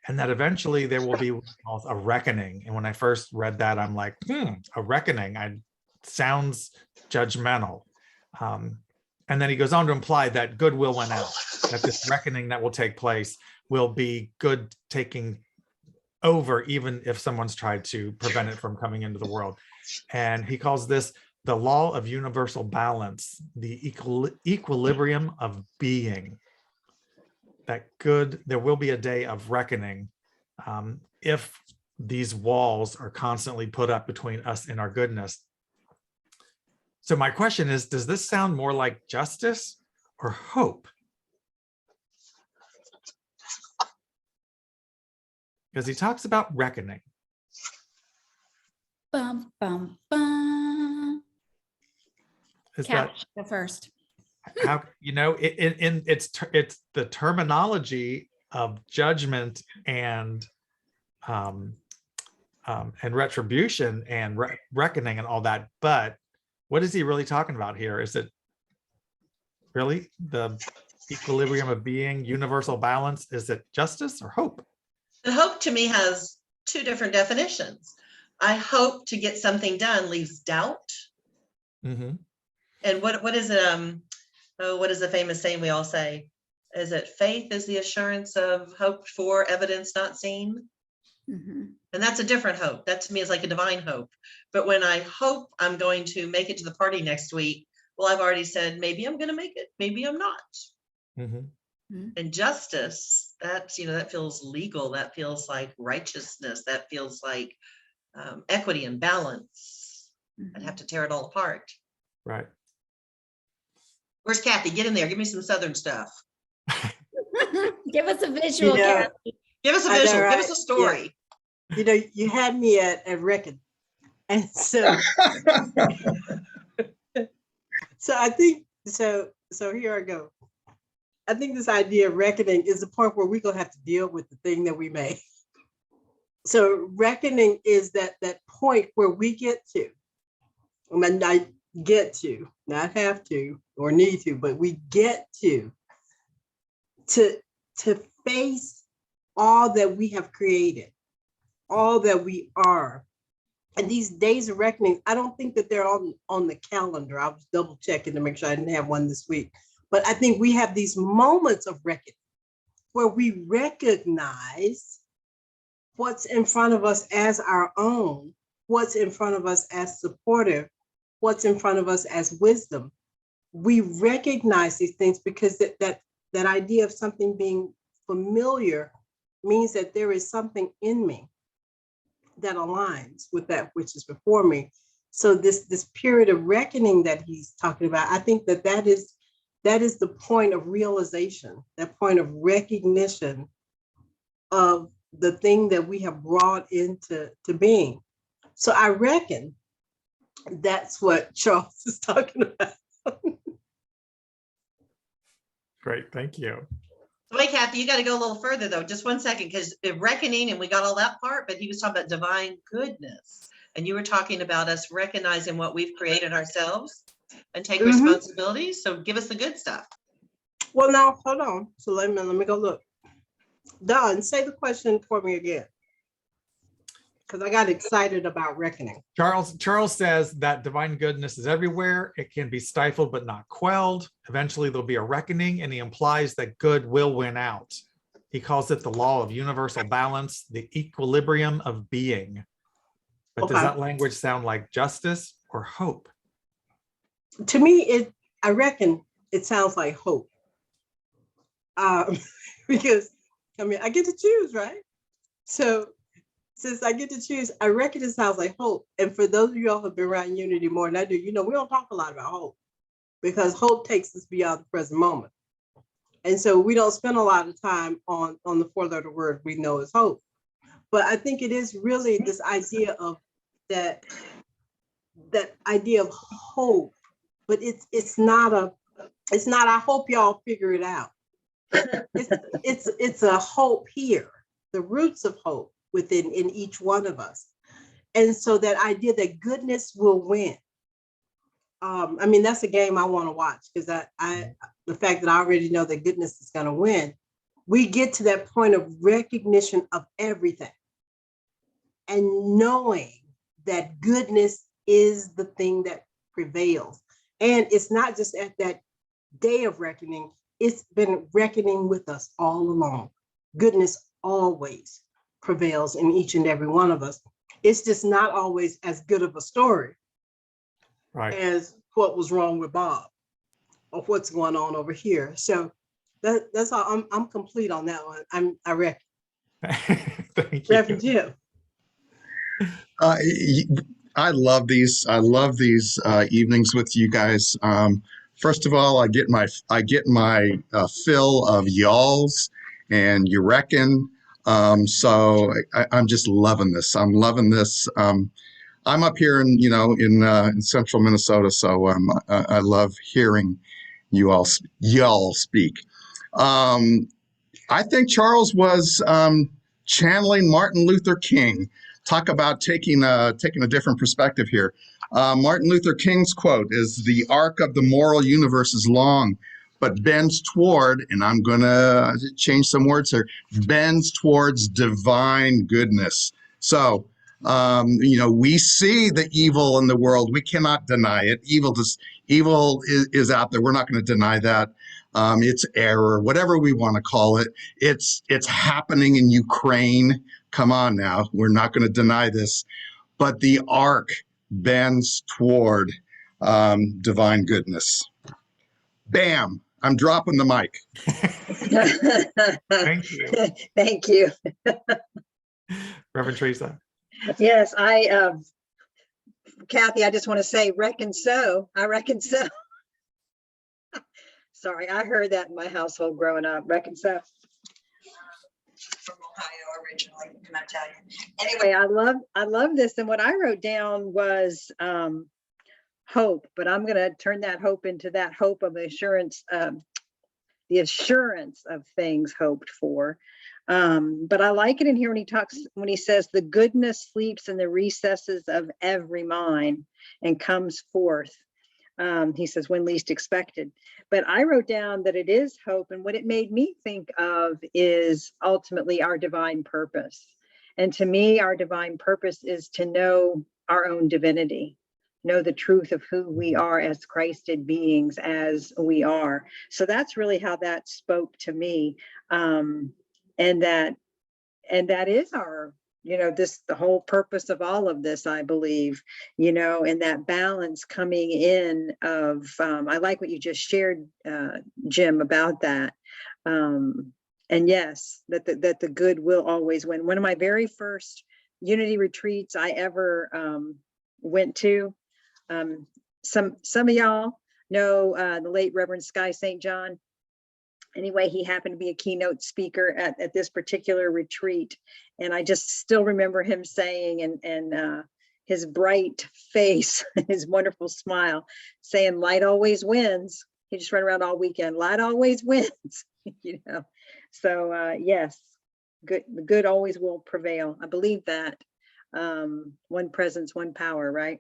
and that eventually there will be a reckoning. And when I first read that, I'm like, a reckoning, sounds judgmental. And then he goes on to imply that good will win out, that this reckoning that will take place will be good taking over, even if someone's tried to prevent it from coming into the world. And he calls this the law of universal balance, the equilibrium of being. That there will be a day of reckoning if these walls are constantly put up between us and our goodness. So my question is, does this sound more like justice or hope? Because he talks about reckoning. Bum, bum, bum. Is Catch the first. How, you know, it's the terminology of judgment and retribution and reckoning and all that, but what is he really talking about here? Is it really the equilibrium of being, universal balance? Is it justice or hope? And hope to me has 2 different definitions. I hope to get something done leaves doubt. And what is it? What is the famous saying we all say? Is it faith is the assurance of hoped for, evidence not seen? And that's a different hope. That to me is like a divine hope. But when I hope I'm going to make it to the party next week, well, I've already said, maybe I'm going to make it, maybe I'm not. And justice, that's, you know, that feels legal. That feels like righteousness. That feels like equity and balance. I'd have to tear it all apart. Right. Where's Kathy? Get in there. Give me some Southern stuff. Give us a visual, Kathy. Give us a visual. Give us a story. Yeah. You know, you had me at reckon. And so, so I think, so here I go. I think this idea of reckoning is the point where we're going to have to deal with the thing that we made. So reckoning is that point where we get to, I mean, not get to, not have to or need to, but we get to face all that we have created all that we are. And these days of reckoning, I don't think that they're on the calendar. I was double checking to make sure I didn't have one this week. But I think we have these moments of reckoning where we recognize what's in front of us as our own, what's in front of us as supportive, what's in front of us as wisdom. We recognize these things because that idea of something being familiar means that there is something in me that aligns with that which is before me. So this period of reckoning that he's talking about, I think that is the point of realization, that point of recognition of the thing that we have brought into being. So I reckon that's what Charles is talking about. Great, thank you. Wait, Kathy, you got to go a little further though. Just 1 second, because reckoning, and we got all that part, but he was talking about divine goodness. And you were talking about us recognizing what we've created ourselves and take responsibility. So give us the good stuff. Well, now hold on. So let me go look. Don, say the question for me again, because I got excited about reckoning. Charles says that divine goodness is everywhere. It can be stifled but not quelled. Eventually there'll be a reckoning, and he implies that good will win out. He calls it the law of universal balance, the equilibrium of being. But does that language sound like justice or hope? To me, I reckon it sounds like hope. Because I mean, I get to choose, right? So since I get to choose, I reckon it sounds like hope. And for those of y'all who have been around Unity more than I do, we don't talk a lot about hope, because hope takes us beyond the present moment. And so we don't spend a lot of time on the four-letter word we know is hope. But I think it is really this idea of that idea of hope, but it's not I hope y'all figure it out. It's a hope here, the roots of hope within each one of us. And so that idea that goodness will win. I mean, that's a game I want to watch, because the fact that I already know that goodness is going to win, we get to that point of recognition of everything and knowing that goodness is the thing that prevails. And it's not just at that day of reckoning, it's been reckoning with us all along. Goodness always prevails in each and every one of us. It's just not always as good of a story as what was wrong with Bob or what's going on over here. So that's all. I'm complete on that one. I reckon. Thank Reverend you. Jim. I love these. I love these evenings with you guys. First of all, I get my fill of y'alls and you reckon. So I'm just loving this. I'm loving this. I'm up here in central Minnesota, so I love hearing y'all speak. I think Charles was channeling Martin Luther King. Talk about taking a different perspective here. Martin Luther King's quote is, "The arc of the moral universe is long, but bends toward," and I'm going to change some words here, bends towards divine goodness. So, we see the evil in the world. We cannot deny it. Evil is out there. We're not going to deny that. It's error, whatever we want to call it. It's happening in Ukraine. Come on now, we're not going to deny this. But the arc bends toward divine goodness. Bam, I'm dropping the mic. Thank you. Thank you. Reverend Teresa. Yes, Kathy, I just want to say, reckon so. I reckon so. Sorry, I heard that in my household growing up. Reckon so. From Ohio originally, can I tell you? Anyway, I love this, and what I wrote down was hope, but I'm going to turn that hope into that hope of assurance, the assurance of things hoped for. But I like it in here when he says the goodness sleeps in the recesses of every mind and comes forth. He says when least expected. But I wrote down that it is hope, and what it made me think of is ultimately our divine purpose. And to me, our divine purpose is to know our own divinity, know the truth of who we are as Christed beings as we are. So that's really how that spoke to me. And that is our, the whole purpose of all of this, I believe, and that balance coming in of, I like what you just shared, Jim, about that. And yes, that the good will always win. One of my very first unity retreats I ever went to, some of y'all know the late Reverend Sky St. John. Anyway, he happened to be a keynote speaker at this particular retreat. And I just still remember him saying, and his bright face, his wonderful smile, saying, light always wins. He just ran around all weekend, light always wins, So yes, good always will prevail. I believe that. One presence, one power, right?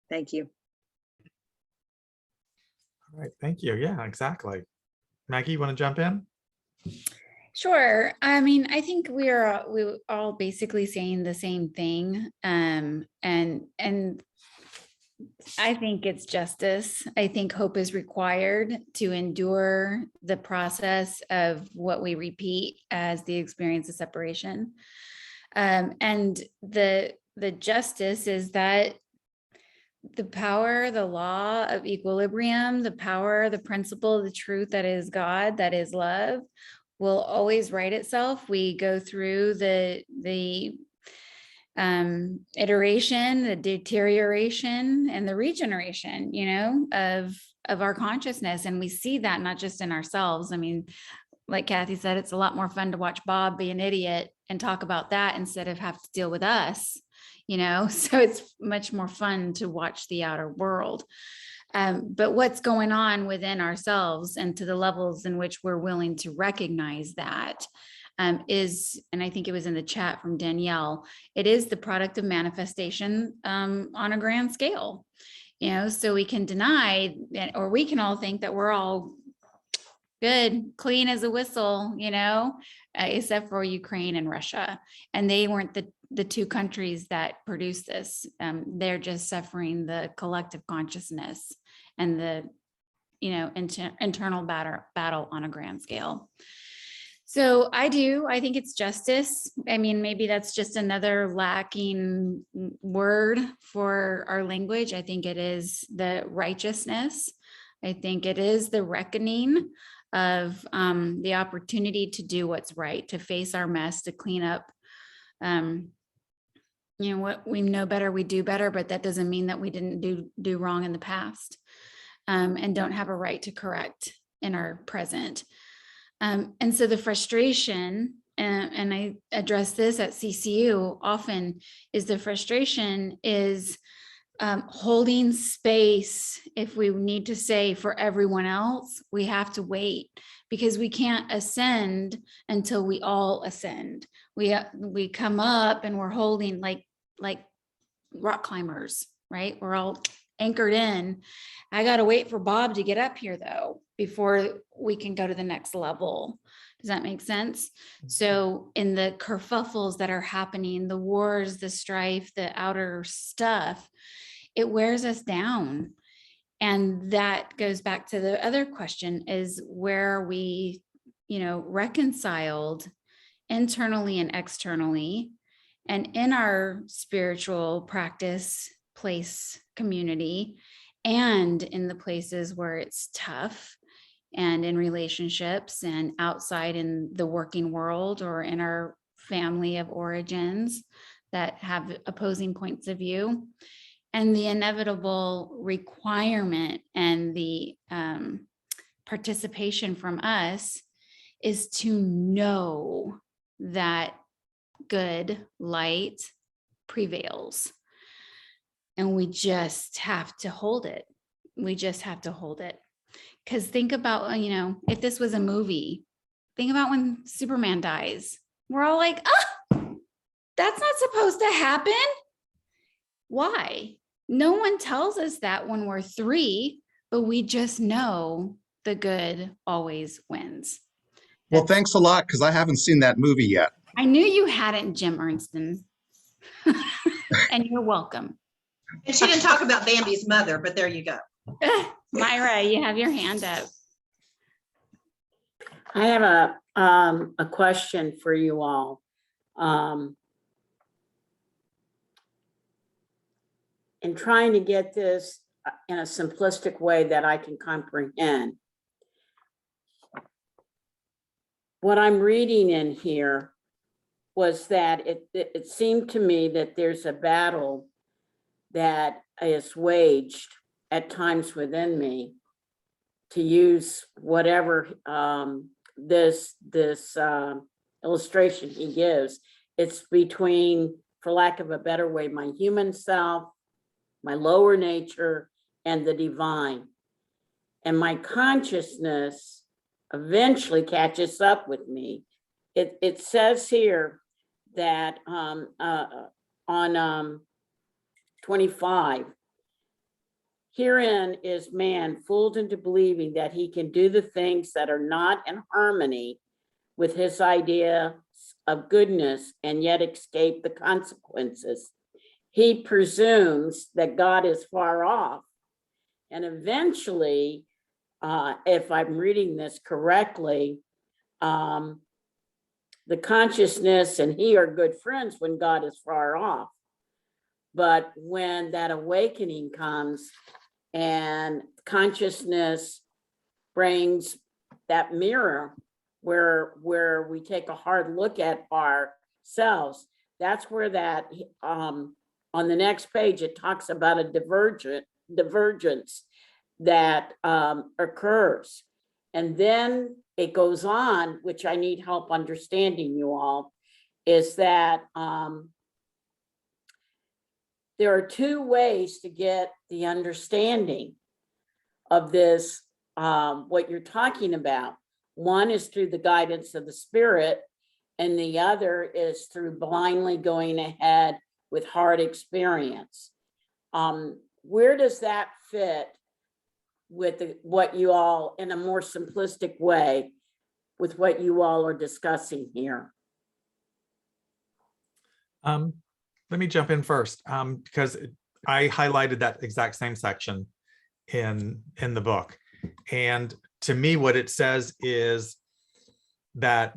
Thank you. All right, thank you. Yeah, exactly. Maggie, you want to jump in? Sure. I mean, I think we all basically saying the same thing. And I think it's justice. I think hope is required to endure the process of what we repeat as the experience of separation. And the justice is that the power, the law of equilibrium, the power, the principle, the truth that is God, that is love, will always right itself. We go through the iteration, the deterioration, and the regeneration, of our consciousness. And we see that not just in ourselves. I mean, like Kathy said, it's a lot more fun to watch Bob be an idiot and talk about that instead of have to deal with us. So it's much more fun to watch the outer world. But what's going on within ourselves and to the levels in which we're willing to recognize that is, and I think it was in the chat from Danielle, it is the product of manifestation on a grand scale. So we can deny that, or we can all think that we're all good, clean as a whistle, except for Ukraine and Russia. And they weren't the two countries that produced this. They're just suffering the collective consciousness and the, internal battle on a grand scale. So I think it's justice. I mean, maybe that's just another lacking word for our language. I think it is the righteousness. I think it is the reckoning of the opportunity to do what's right, to face our mess, to clean up. What we know better, we do better, but that doesn't mean that we didn't do wrong in the past, and don't have a right to correct in our present. And so the frustration, and I address this at CCU often, is the frustration is holding space. If we need to say for everyone else, we have to wait, because we can't ascend until we all ascend. We come up and we're holding like rock climbers, right? We're all anchored in. I got to wait for Bob to get up here though, before we can go to the next level. Does that make sense? So in the kerfuffles that are happening, the wars, the strife, the outer stuff, it wears us down. And that goes back to the other question, is where are we, reconciled internally and externally, and in our spiritual practice, place, community, and in the places where it's tough, and in relationships, and outside in the working world, or in our family of origins that have opposing points of view. And the inevitable requirement and the participation from us is to know that good light prevails. And we just have to hold it. We just have to hold it. Because think about, if this was a movie, think about when Superman dies. We're all like, that's not supposed to happen. Why? No one tells us that when we're 3, but we just know the good always wins. Well, thanks a lot, because I haven't seen that movie yet. I knew you hadn't, Jim Ernston. And you're welcome. And she didn't talk about Bambi's mother, but there you go. Myra, you have your hand up. I have a question for you all. In trying to get this in a simplistic way that I can comprehend. What I'm reading in here was that it seemed to me that there's a battle that is waged at times within me, to use whatever this illustration he gives. It's between, for lack of a better way, my human self, my lower nature, and the divine. And my consciousness eventually catches up with me. It says here that on 25, herein is man fooled into believing that he can do the things that are not in harmony with his idea of goodness and yet escape the consequences. He presumes that God is far off. And eventually, if I'm reading this correctly, the consciousness and he are good friends when God is far off. But when that awakening comes and consciousness brings that mirror where we take a hard look at ourselves, that's where that on the next page, it talks about a divergence that occurs. And then it goes on, which I need help understanding, you all, is that there are two ways to get the understanding of this, what you're talking about. One is through the guidance of the Spirit, and the other is through blindly going ahead with hard experience. Where does that fit with what you all, in a more simplistic way, with what you all are discussing here? Let me jump in first, because I highlighted that exact same section in the book. And to me, what it says is that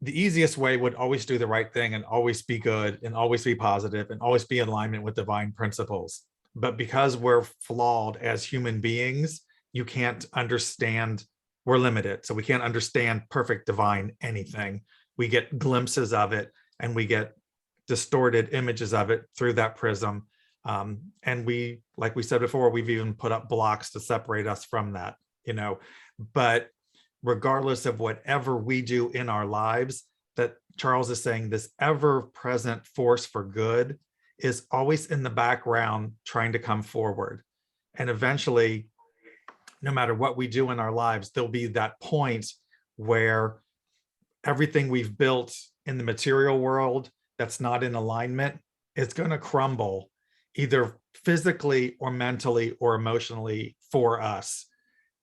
the easiest way would always do the right thing and always be good and always be positive and always be in alignment with divine principles. But because we're flawed as human beings, you can't understand, we're limited. So we can't understand perfect divine anything. We get glimpses of it and we get distorted images of it through that prism. And we, like we said before, we've even put up blocks to separate us from that, but regardless of whatever we do in our lives, that Charles is saying this ever-present force for good is always in the background trying to come forward. And eventually, no matter what we do in our lives, there'll be that point where everything we've built in the material world that's not in alignment is going to crumble, either physically or mentally or emotionally for us.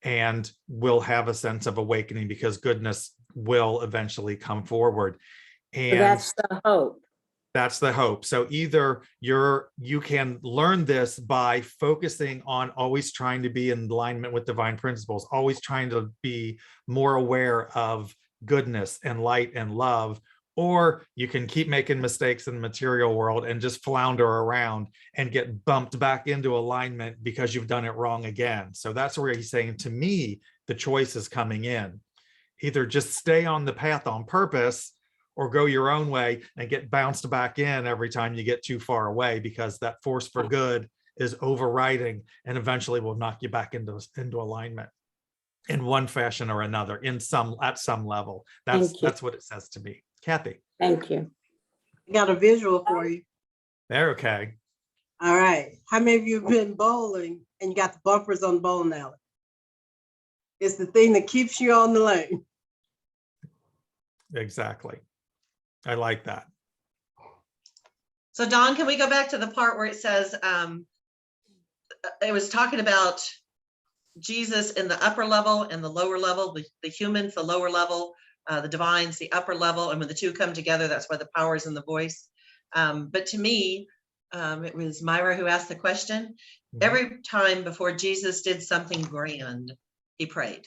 And we'll have a sense of awakening because goodness will eventually come forward. And So that's the hope. That's the hope. So either you can learn this by focusing on always trying to be in alignment with divine principles, always trying to be more aware of goodness and light and love, or you can keep making mistakes in the material world and just flounder around and get bumped back into alignment because you've done it wrong again. So that's where he's saying, to me, the choice is coming in. Either just stay on the path on purpose or go your own way and get bounced back in every time you get too far away, because that force for good is overriding and eventually will knock you back into alignment in one fashion or another, at some level. That's what it says to me. Kathy. Thank you. I got a visual for you. They're okay. All right. How many of you have been bowling and you got the bumpers on the bowling alley? It's the thing that keeps you on the lane. Exactly. I like that. So Dawn, can we go back to the part where it says, it was talking about Jesus in the upper level and the lower level, the humans, the lower level, The divine's the upper level, and when the two come together, that's why the power is in the voice. But to me, it was Myra who asked the question. Every time before Jesus did something grand, he prayed.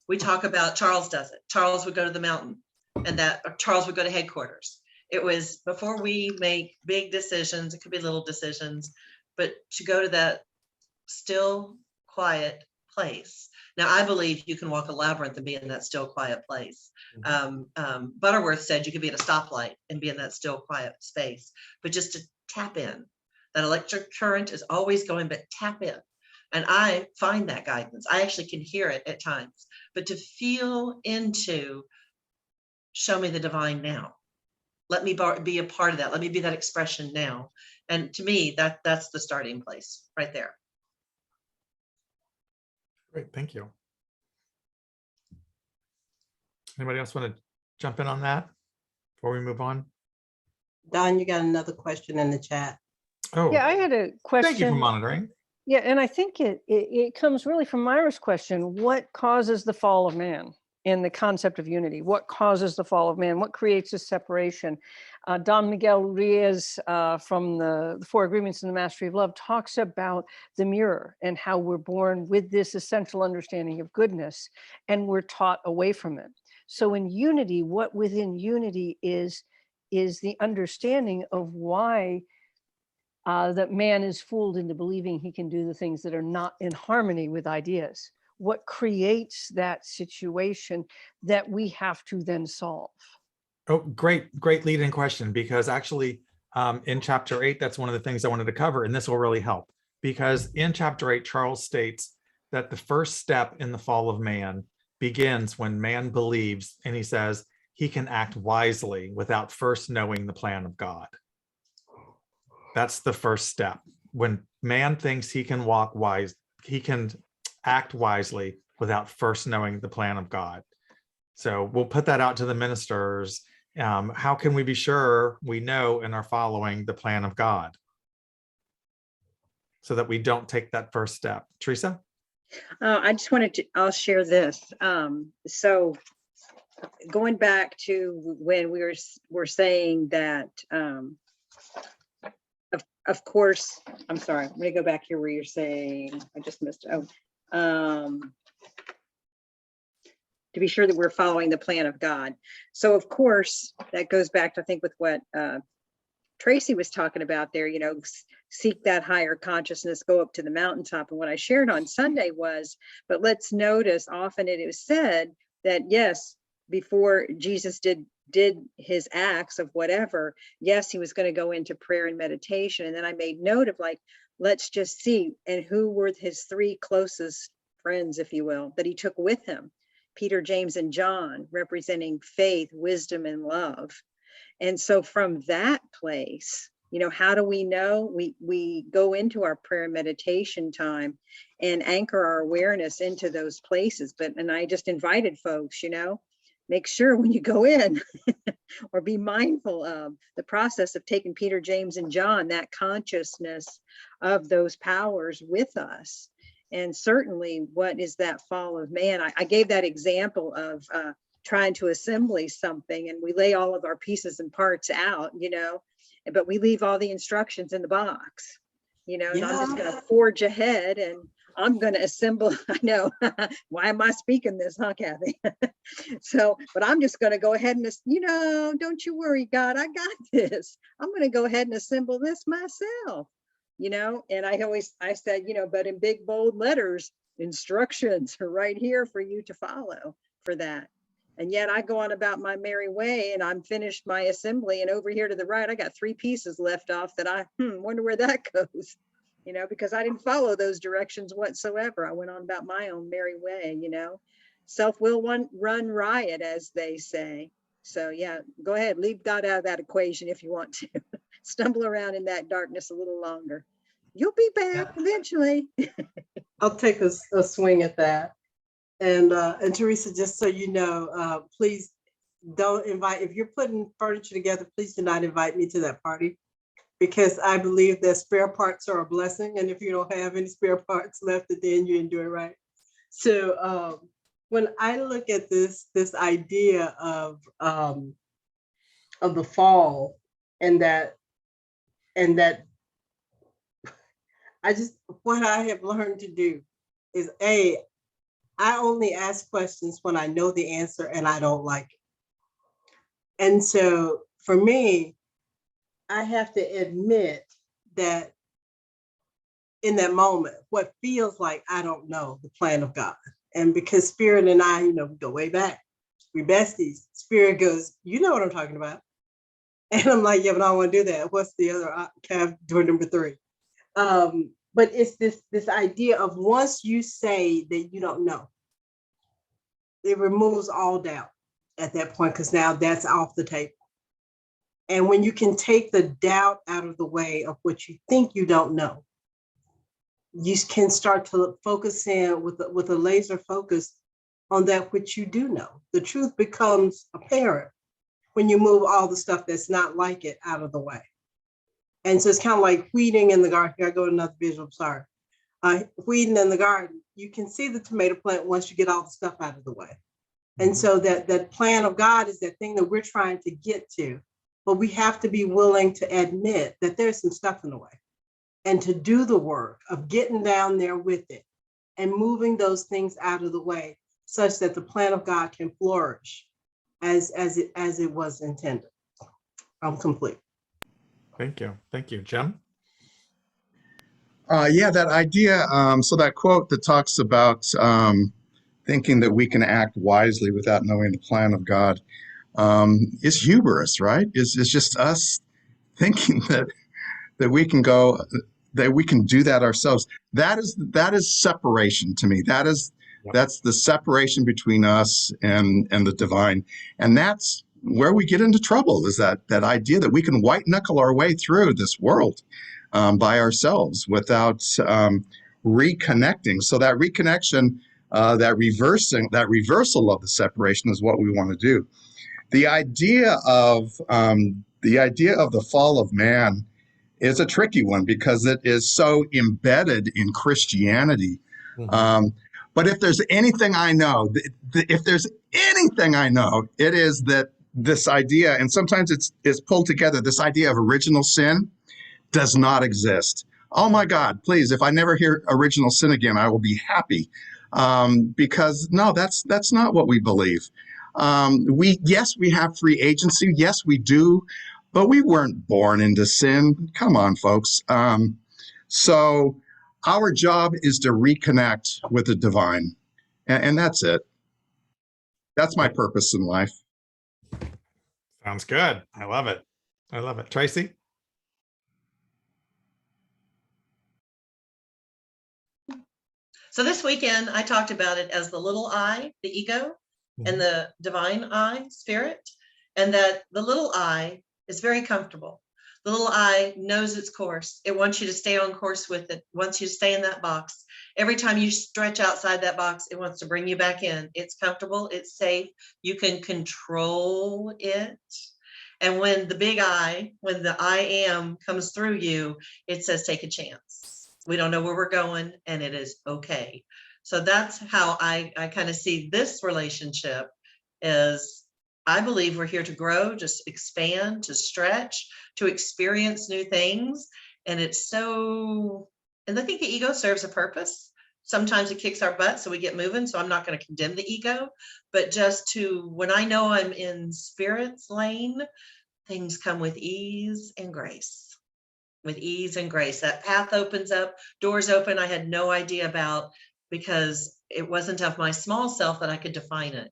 We talk about Charles does it. Charles would go to the mountain, and Charles would go to headquarters. It was before we make big decisions, it could be little decisions, but to go to that still, quiet place. Now, I believe you can walk a labyrinth and be in that still, quiet place. Butterworth said you could be at a stoplight and be in that still, quiet space, but just to tap in. That electric current is always going, but tap in. And I find that guidance. I actually can hear it at times, but to feel into, show me the divine now. Let me be a part of that. Let me be that expression now. And to me, that's the starting place right there. Great, thank you. Anybody else want to jump in on that before we move on? Don, you got another question in the chat. Oh, Yeah, I had a question. thank you for monitoring. Yeah, and I think it comes really from Myra's question. What causes the fall of man in the concept of unity? What causes the fall of man? What creates this separation? Don Miguel Ruiz from the Four Agreements in the Mastery of Love talks about the mirror and how we're born with this essential understanding of goodness, and we're taught away from it. So in unity, what within unity is the understanding of why that man is fooled into believing he can do the things that are not in harmony with ideas. What creates that situation that we have to then solve? Oh, great lead-in question, because actually in chapter 8, that's one of the things I wanted to cover, and this will really help. Because in chapter 8, Charles states that the first step in the fall of man begins when man believes, and he says, he can act wisely without first knowing the plan of God. That's the first step. When man thinks he can walk wise, he can act wisely without first knowing the plan of God. So we'll put that out to the ministers. How can we be sure we know and are following the plan of God so that we don't take that first step? Teresa? I just wanted to, I'll share this. So going back to when we were saying that, of course, I'm sorry, I'm gonna go back here where you're saying, I just missed it. To be sure that we're following the plan of God. So of course, that goes back to, I think, with what Tracy was talking about there, seek that higher consciousness, go up to the mountaintop. And what I shared on Sunday was, but let's notice often it is said that, yes, before Jesus did his acts of whatever, yes, he was going to go into prayer and meditation. And then I made note of, like, let's just see, and who were his three closest friends, if you will, that he took with him: Peter, James, and John, representing faith, wisdom, and love. And so from that place, how do we know? We go into our prayer and meditation time and anchor our awareness into those places. And I just invited folks, make sure when you go in or be mindful of the process of taking Peter, James, and John, that consciousness of those powers with us. And certainly, what is that fall of man? I gave that example of trying to assemble something, and we lay all of our pieces and parts out, but we leave all the instructions in the box, and I'm just going to forge ahead and I'm going to assemble. I know. Why am I speaking this, huh, Kathy? So, but I'm just going to go ahead and, don't you worry, God, I got this. I'm going to go ahead and assemble this myself, and I said, but in big, bold letters, instructions are right here for you to follow for that. And yet I go on about my merry way, and I'm finished my assembly. And over here to the right, I got 3 pieces left off that I wonder where that goes, because I didn't follow those directions whatsoever. I went on about my own merry way, self will run riot, as they say. So yeah, go ahead, leave God out of that equation if you want to. Stumble around in that darkness a little longer. You'll be back eventually. I'll take a swing at that. And Teresa, just so you know, please don't invite, if you're putting furniture together, please do not invite me to that party, because I believe that spare parts are a blessing. And if you don't have any spare parts left, then you didn't do it right. So when I look at this idea of the fall, and that I just, what I have learned to do is I only ask questions when I know the answer and I don't like it. And so for me, I have to admit that in that moment, what feels like I don't know the plan of God. And because Spirit and I, we go way back, we besties. Spirit goes, you know what I'm talking about. And I'm like, yeah, but I don't want to do that. What's the other door number 3? But it's this idea of once you say that you don't know, it removes all doubt at that point, because now that's off the table. And when you can take the doubt out of the way of what you think you don't know, you can start to focus in with a laser focus on that which you do know. The truth becomes apparent when you move all the stuff that's not like it out of the way. And so it's kind of like weeding in the garden. I go to another visual, I'm sorry. Weeding in the garden, you can see the tomato plant once you get all the stuff out of the way. And so that plan of God is that thing that we're trying to get to, but we have to be willing to admit that there's some stuff in the way, and to do the work of getting down there with it and moving those things out of the way such that the plan of God can flourish as it was intended. I'm complete. Thank you. Thank you. Jim? Yeah, that idea. So that quote that talks about thinking that we can act wisely without knowing the plan of God is hubris, right? It's just us thinking that we can go, that we can do that ourselves. That is separation to me. That's the separation between us and the divine, and that's where we get into trouble. Is that idea that we can white knuckle our way through this world by ourselves without reconnecting. So that reconnection, that reversal of the separation is what we want to do. The idea of the fall of man is a tricky one because it is so embedded in Christianity. But if there's anything I know, it is that this idea, and sometimes it's pulled together, this idea of original sin does not exist. Oh my God, please, if I never hear original sin again, I will be happy. Because no, that's not what we believe. We have free agency. Yes, we do, but we weren't born into sin. Come on, folks. So our job is to reconnect with the divine, and that's it. That's my purpose in life. Sounds good. I love it. I love it. Tracy? So this weekend, I talked about it as the little I, the ego, and the divine I, spirit, and that the little I is very comfortable. The little I knows its course. It wants you to stay on course with it, wants you to stay in that box. Every time you stretch outside that box, it wants to bring you back in. It's comfortable, it's safe, you can control it. And when the big I, when the I am comes through you, it says, take a chance. We don't know where we're going, and it is okay. So that's how I kind of see this relationship is I believe we're here to grow, just expand, to stretch, to experience new things. And it's so, and I think the ego serves a purpose. Sometimes it kicks our butt, so we get moving. So I'm not going to condemn the ego, but just to, when I know I'm in spirit's lane, things come with ease and grace. With ease and grace. That path opens up, doors open I had no idea about, because it wasn't of my small self that I could define it.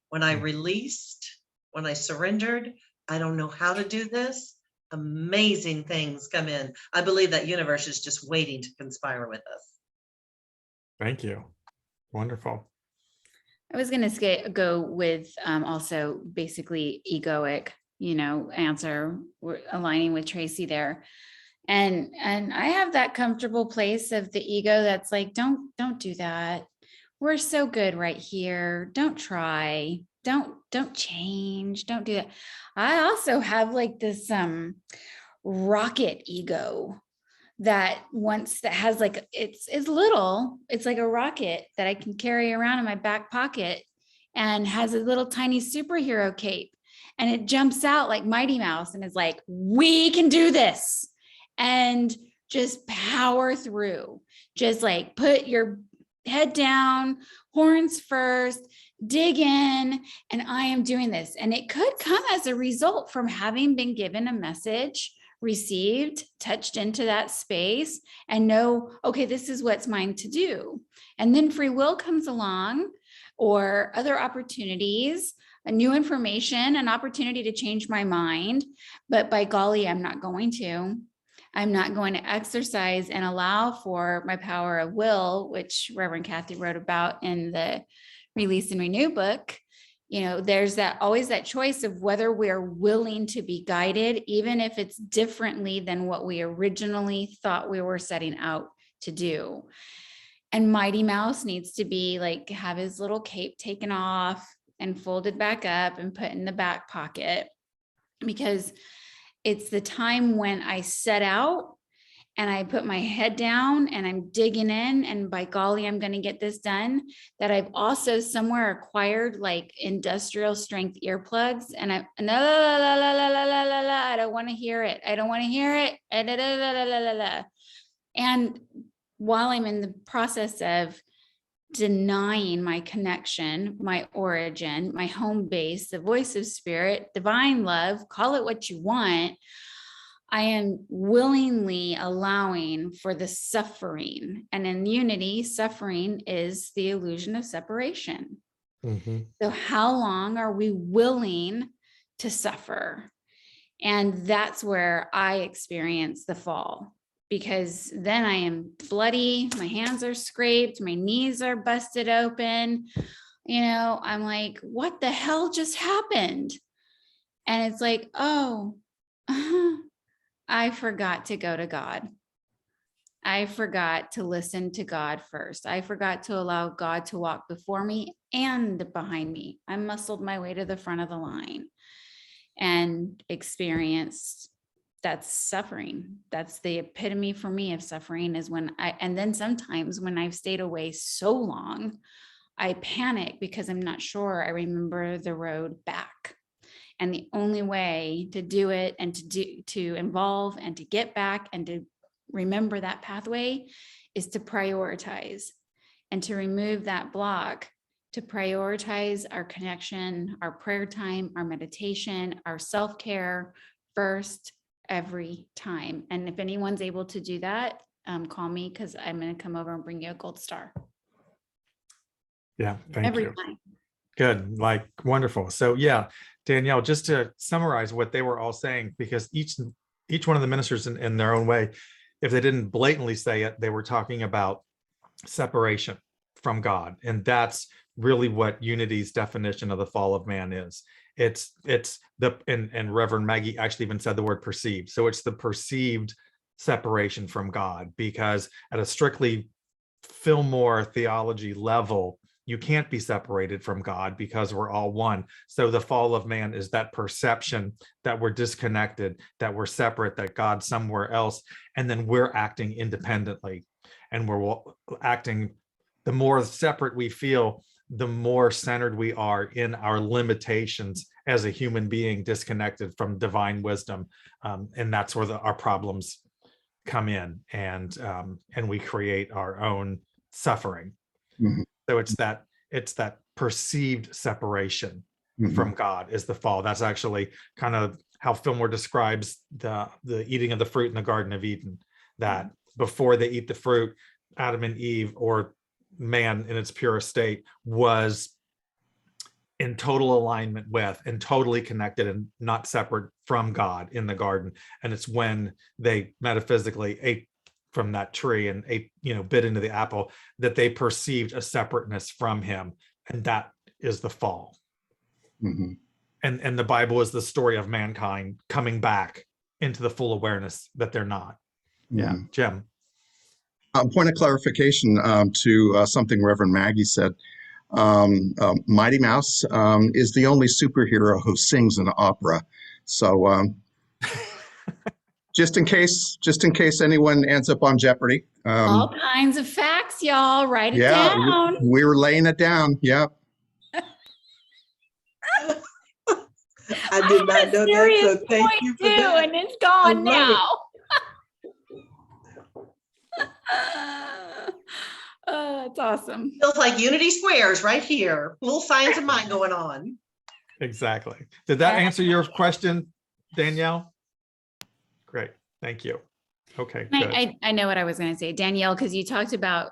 When I released, when I surrendered, I don't know how to do this, amazing things come in. I believe that universe is just waiting to conspire with us. Thank you. Wonderful. I was going to go with also basically egoic, answer. We're aligning with Tracy there. And I have that comfortable place of the ego that's like, don't do that. We're so good right here. Don't try. Don't change. Don't do that. I also have like this rocket ego that has like, it's little, it's like a rocket that I can carry around in my back pocket and has a little tiny superhero cape. And it jumps out like Mighty Mouse and is like, we can do this. And just power through, just like put your head down, horns first, dig in, and I am doing this. And it could come as a result from having been given a message, received, touched into that space, and know, okay, this is what's mine to do. And then free will comes along, or other opportunities, a new information, an opportunity to change my mind. But by golly, I'm not going to. I'm not going to exercise and allow for my power of will, which Reverend Kathy wrote about in the Release and Renew book. You know, there's always that choice of whether we're willing to be guided, even if it's differently than what we originally thought we were setting out to do. And Mighty Mouse needs to be like, have his little cape taken off and folded back up and put in the back pocket, because it's the time when I set out and I put my head down and I'm digging in, and by golly, I'm going to get this done, that I've also somewhere acquired like industrial strength earplugs, and I don't want to hear it. I don't want to hear it. And while I'm in the process of denying my connection, my origin, my home base, the voice of spirit, divine love, call it what you want, I am willingly allowing for the suffering. And in unity, suffering is the illusion of separation. So how long are we willing to suffer? And that's where I experience the fall, because then I am bloody, my hands are scraped, my knees are busted open. You know, I'm like, what the hell just happened? And it's like, oh, I forgot to go to God. I forgot to listen to God first. I forgot to allow God to walk before me and behind me. I muscled my way to the front of the line and experienced that's suffering. That's the epitome for me of suffering, is when and then sometimes when I've stayed away so long, I panic because I'm not sure I remember the road back. And the only way to do it and to involve and to get back and to remember that pathway is to prioritize and to remove that block, to prioritize our connection, our prayer time, our meditation, our self-care first every time. And if anyone's able to do that, call me, because I'm going to come over and bring you a gold star. Yeah, thank Every you. time. Good, like wonderful. So yeah, Danielle, just to summarize what they were all saying, because each one of the ministers in their own way, if they didn't blatantly say it, they were talking about separation from God. And that's really what unity's definition of the fall of man is. It's the, and Reverend Maggie actually even said the word perceived. So it's the perceived separation from God, because at a strictly Fillmore theology level, you can't be separated from God because we're all one. So the fall of man is that perception that we're disconnected, that we're separate, that God's somewhere else, and then we're acting independently. And we're acting, the more separate we feel, the more centered we are in our limitations as a human being, disconnected from divine wisdom. And that's where our problems come in, and we create our own suffering. So it's that perceived separation from God is the fall. That's actually kind of how Fillmore describes the eating of the fruit in the Garden of Eden, that before they eat the fruit, Adam and Eve, or man in its purest state, was in total alignment with and totally connected and not separate from God in the garden. And it's when they metaphysically ate from that tree and ate, bit into the apple, that they perceived a separateness from him. And that is the fall. And the Bible is the story of mankind coming back into the full awareness that they're not. Yeah, Jim. Point of clarification to something Reverend Maggie said. Mighty Mouse is the only superhero who sings an opera. So just in case anyone ends up on Jeopardy. All kinds of facts, y'all. Write it Yeah, down. we were laying it down. Yep. I did not know that, so thank you for Too, that. and it's gone I love it. now. Oh, that's awesome. Feels like Unity Squares right here. Little science of mind going on. Exactly. Did that answer your question, Danielle? Great. Thank you. Okay, good. I know what I was going to say, Danielle, because you talked about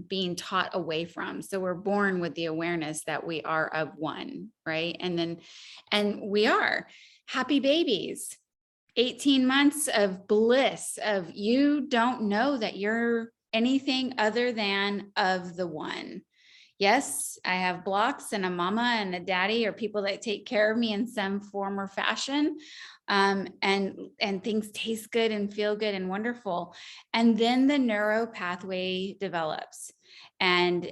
being taught away from. So we're born with the awareness that we are of one, right? And we are happy babies, 18 months of bliss of you don't know that you're anything other than of the one. Yes, I have blocks and a mama and a daddy or people that take care of me in some form or fashion. And things taste good and feel good and wonderful. And then the neuro pathway develops and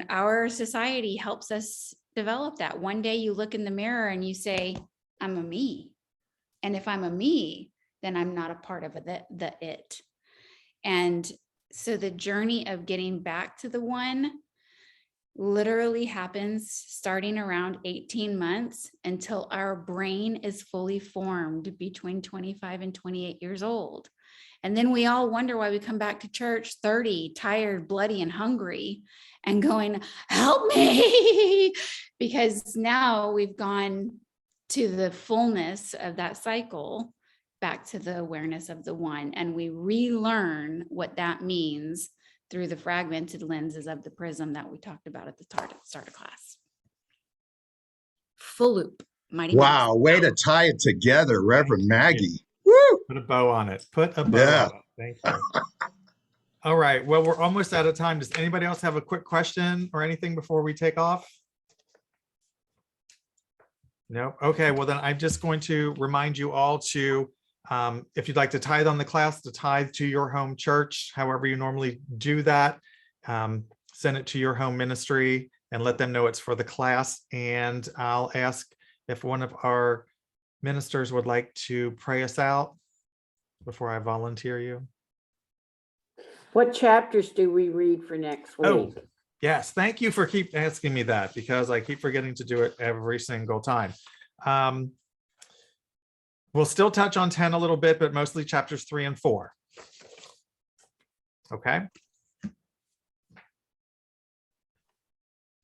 our society helps us develop that. One day you look in the mirror and you say, I'm a me. And if I'm a me, then I'm not a part of the it. And so the journey of getting back to the one literally happens starting around 18 months until our brain is fully formed between 25 and 28 years old. And then we all wonder why we come back to church 30, tired, bloody, and hungry and going, help me, because now we've gone to the fullness of that cycle, back to the awareness of the one. And we relearn what that means through the fragmented lenses of the prism that we talked about at the start of class. Full loop. Mighty Wow, mouse. way to tie it together, Reverend Maggie. Woo! Put a bow on it. Put a bow on it. Thank you. All right. Well, we're almost out of time. Does anybody else have a quick question or anything before we take off? No. Okay. Well, then I'm just going to remind you all to, if you'd like to tithe on the class, to tithe to your home church, however you normally do that. Send it to your home ministry and let them know it's for the class. And I'll ask if one of our ministers would like to pray us out before I volunteer you. What chapters do we read for next week? Oh, yes. Thank you for keep asking me that, because I keep forgetting to do it every single time. We'll still touch on 10 a little bit, but mostly chapters 3 and 4. Okay.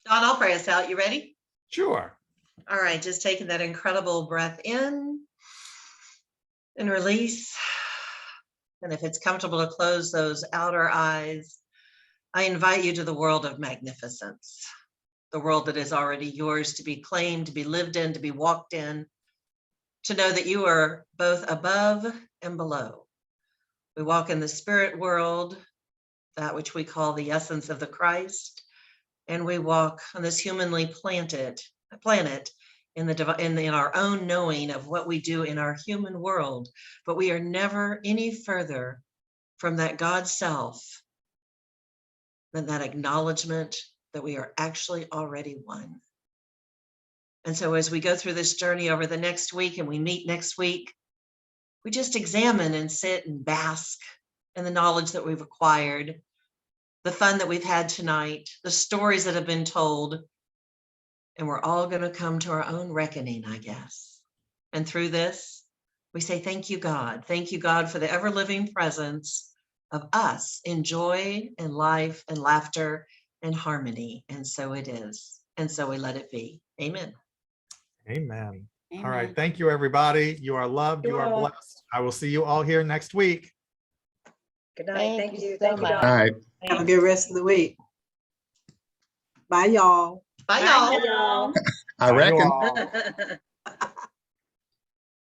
Don, I'll pray us out. You ready? Sure. All right, just taking that incredible breath in and release. And if it's comfortable to close those outer eyes, I invite you to the world of magnificence, the world that is already yours to be claimed, to be lived in, to be walked in, to know that you are both above and below. We walk in the spirit world, that which we call the essence of the Christ, and we walk on this humanly planet in our own knowing of what we do in our human world, but we are never any further from that God self than that acknowledgement that we are actually already one. And so as we go through this journey over the next week and we meet next week, we just examine and sit and bask in the knowledge that we've acquired, the fun that we've had tonight, the stories that have been told, and we're all going to come to our own reckoning, I guess. And through this, we say, thank you, God. Thank you, God, for the ever-living presence of us in joy and life and laughter and harmony. And so it is. And so we let it be. Amen. Amen. Amen. All right. Thank you, everybody. You are loved. You are blessed. I will see you all here next week. Good night. Thank Thank you you. so Thank you, much. All Dawn. right. Have a good rest of the week. Bye, y'all. Bye, Bye, y'all. y'all. I Bye, you reckon. all.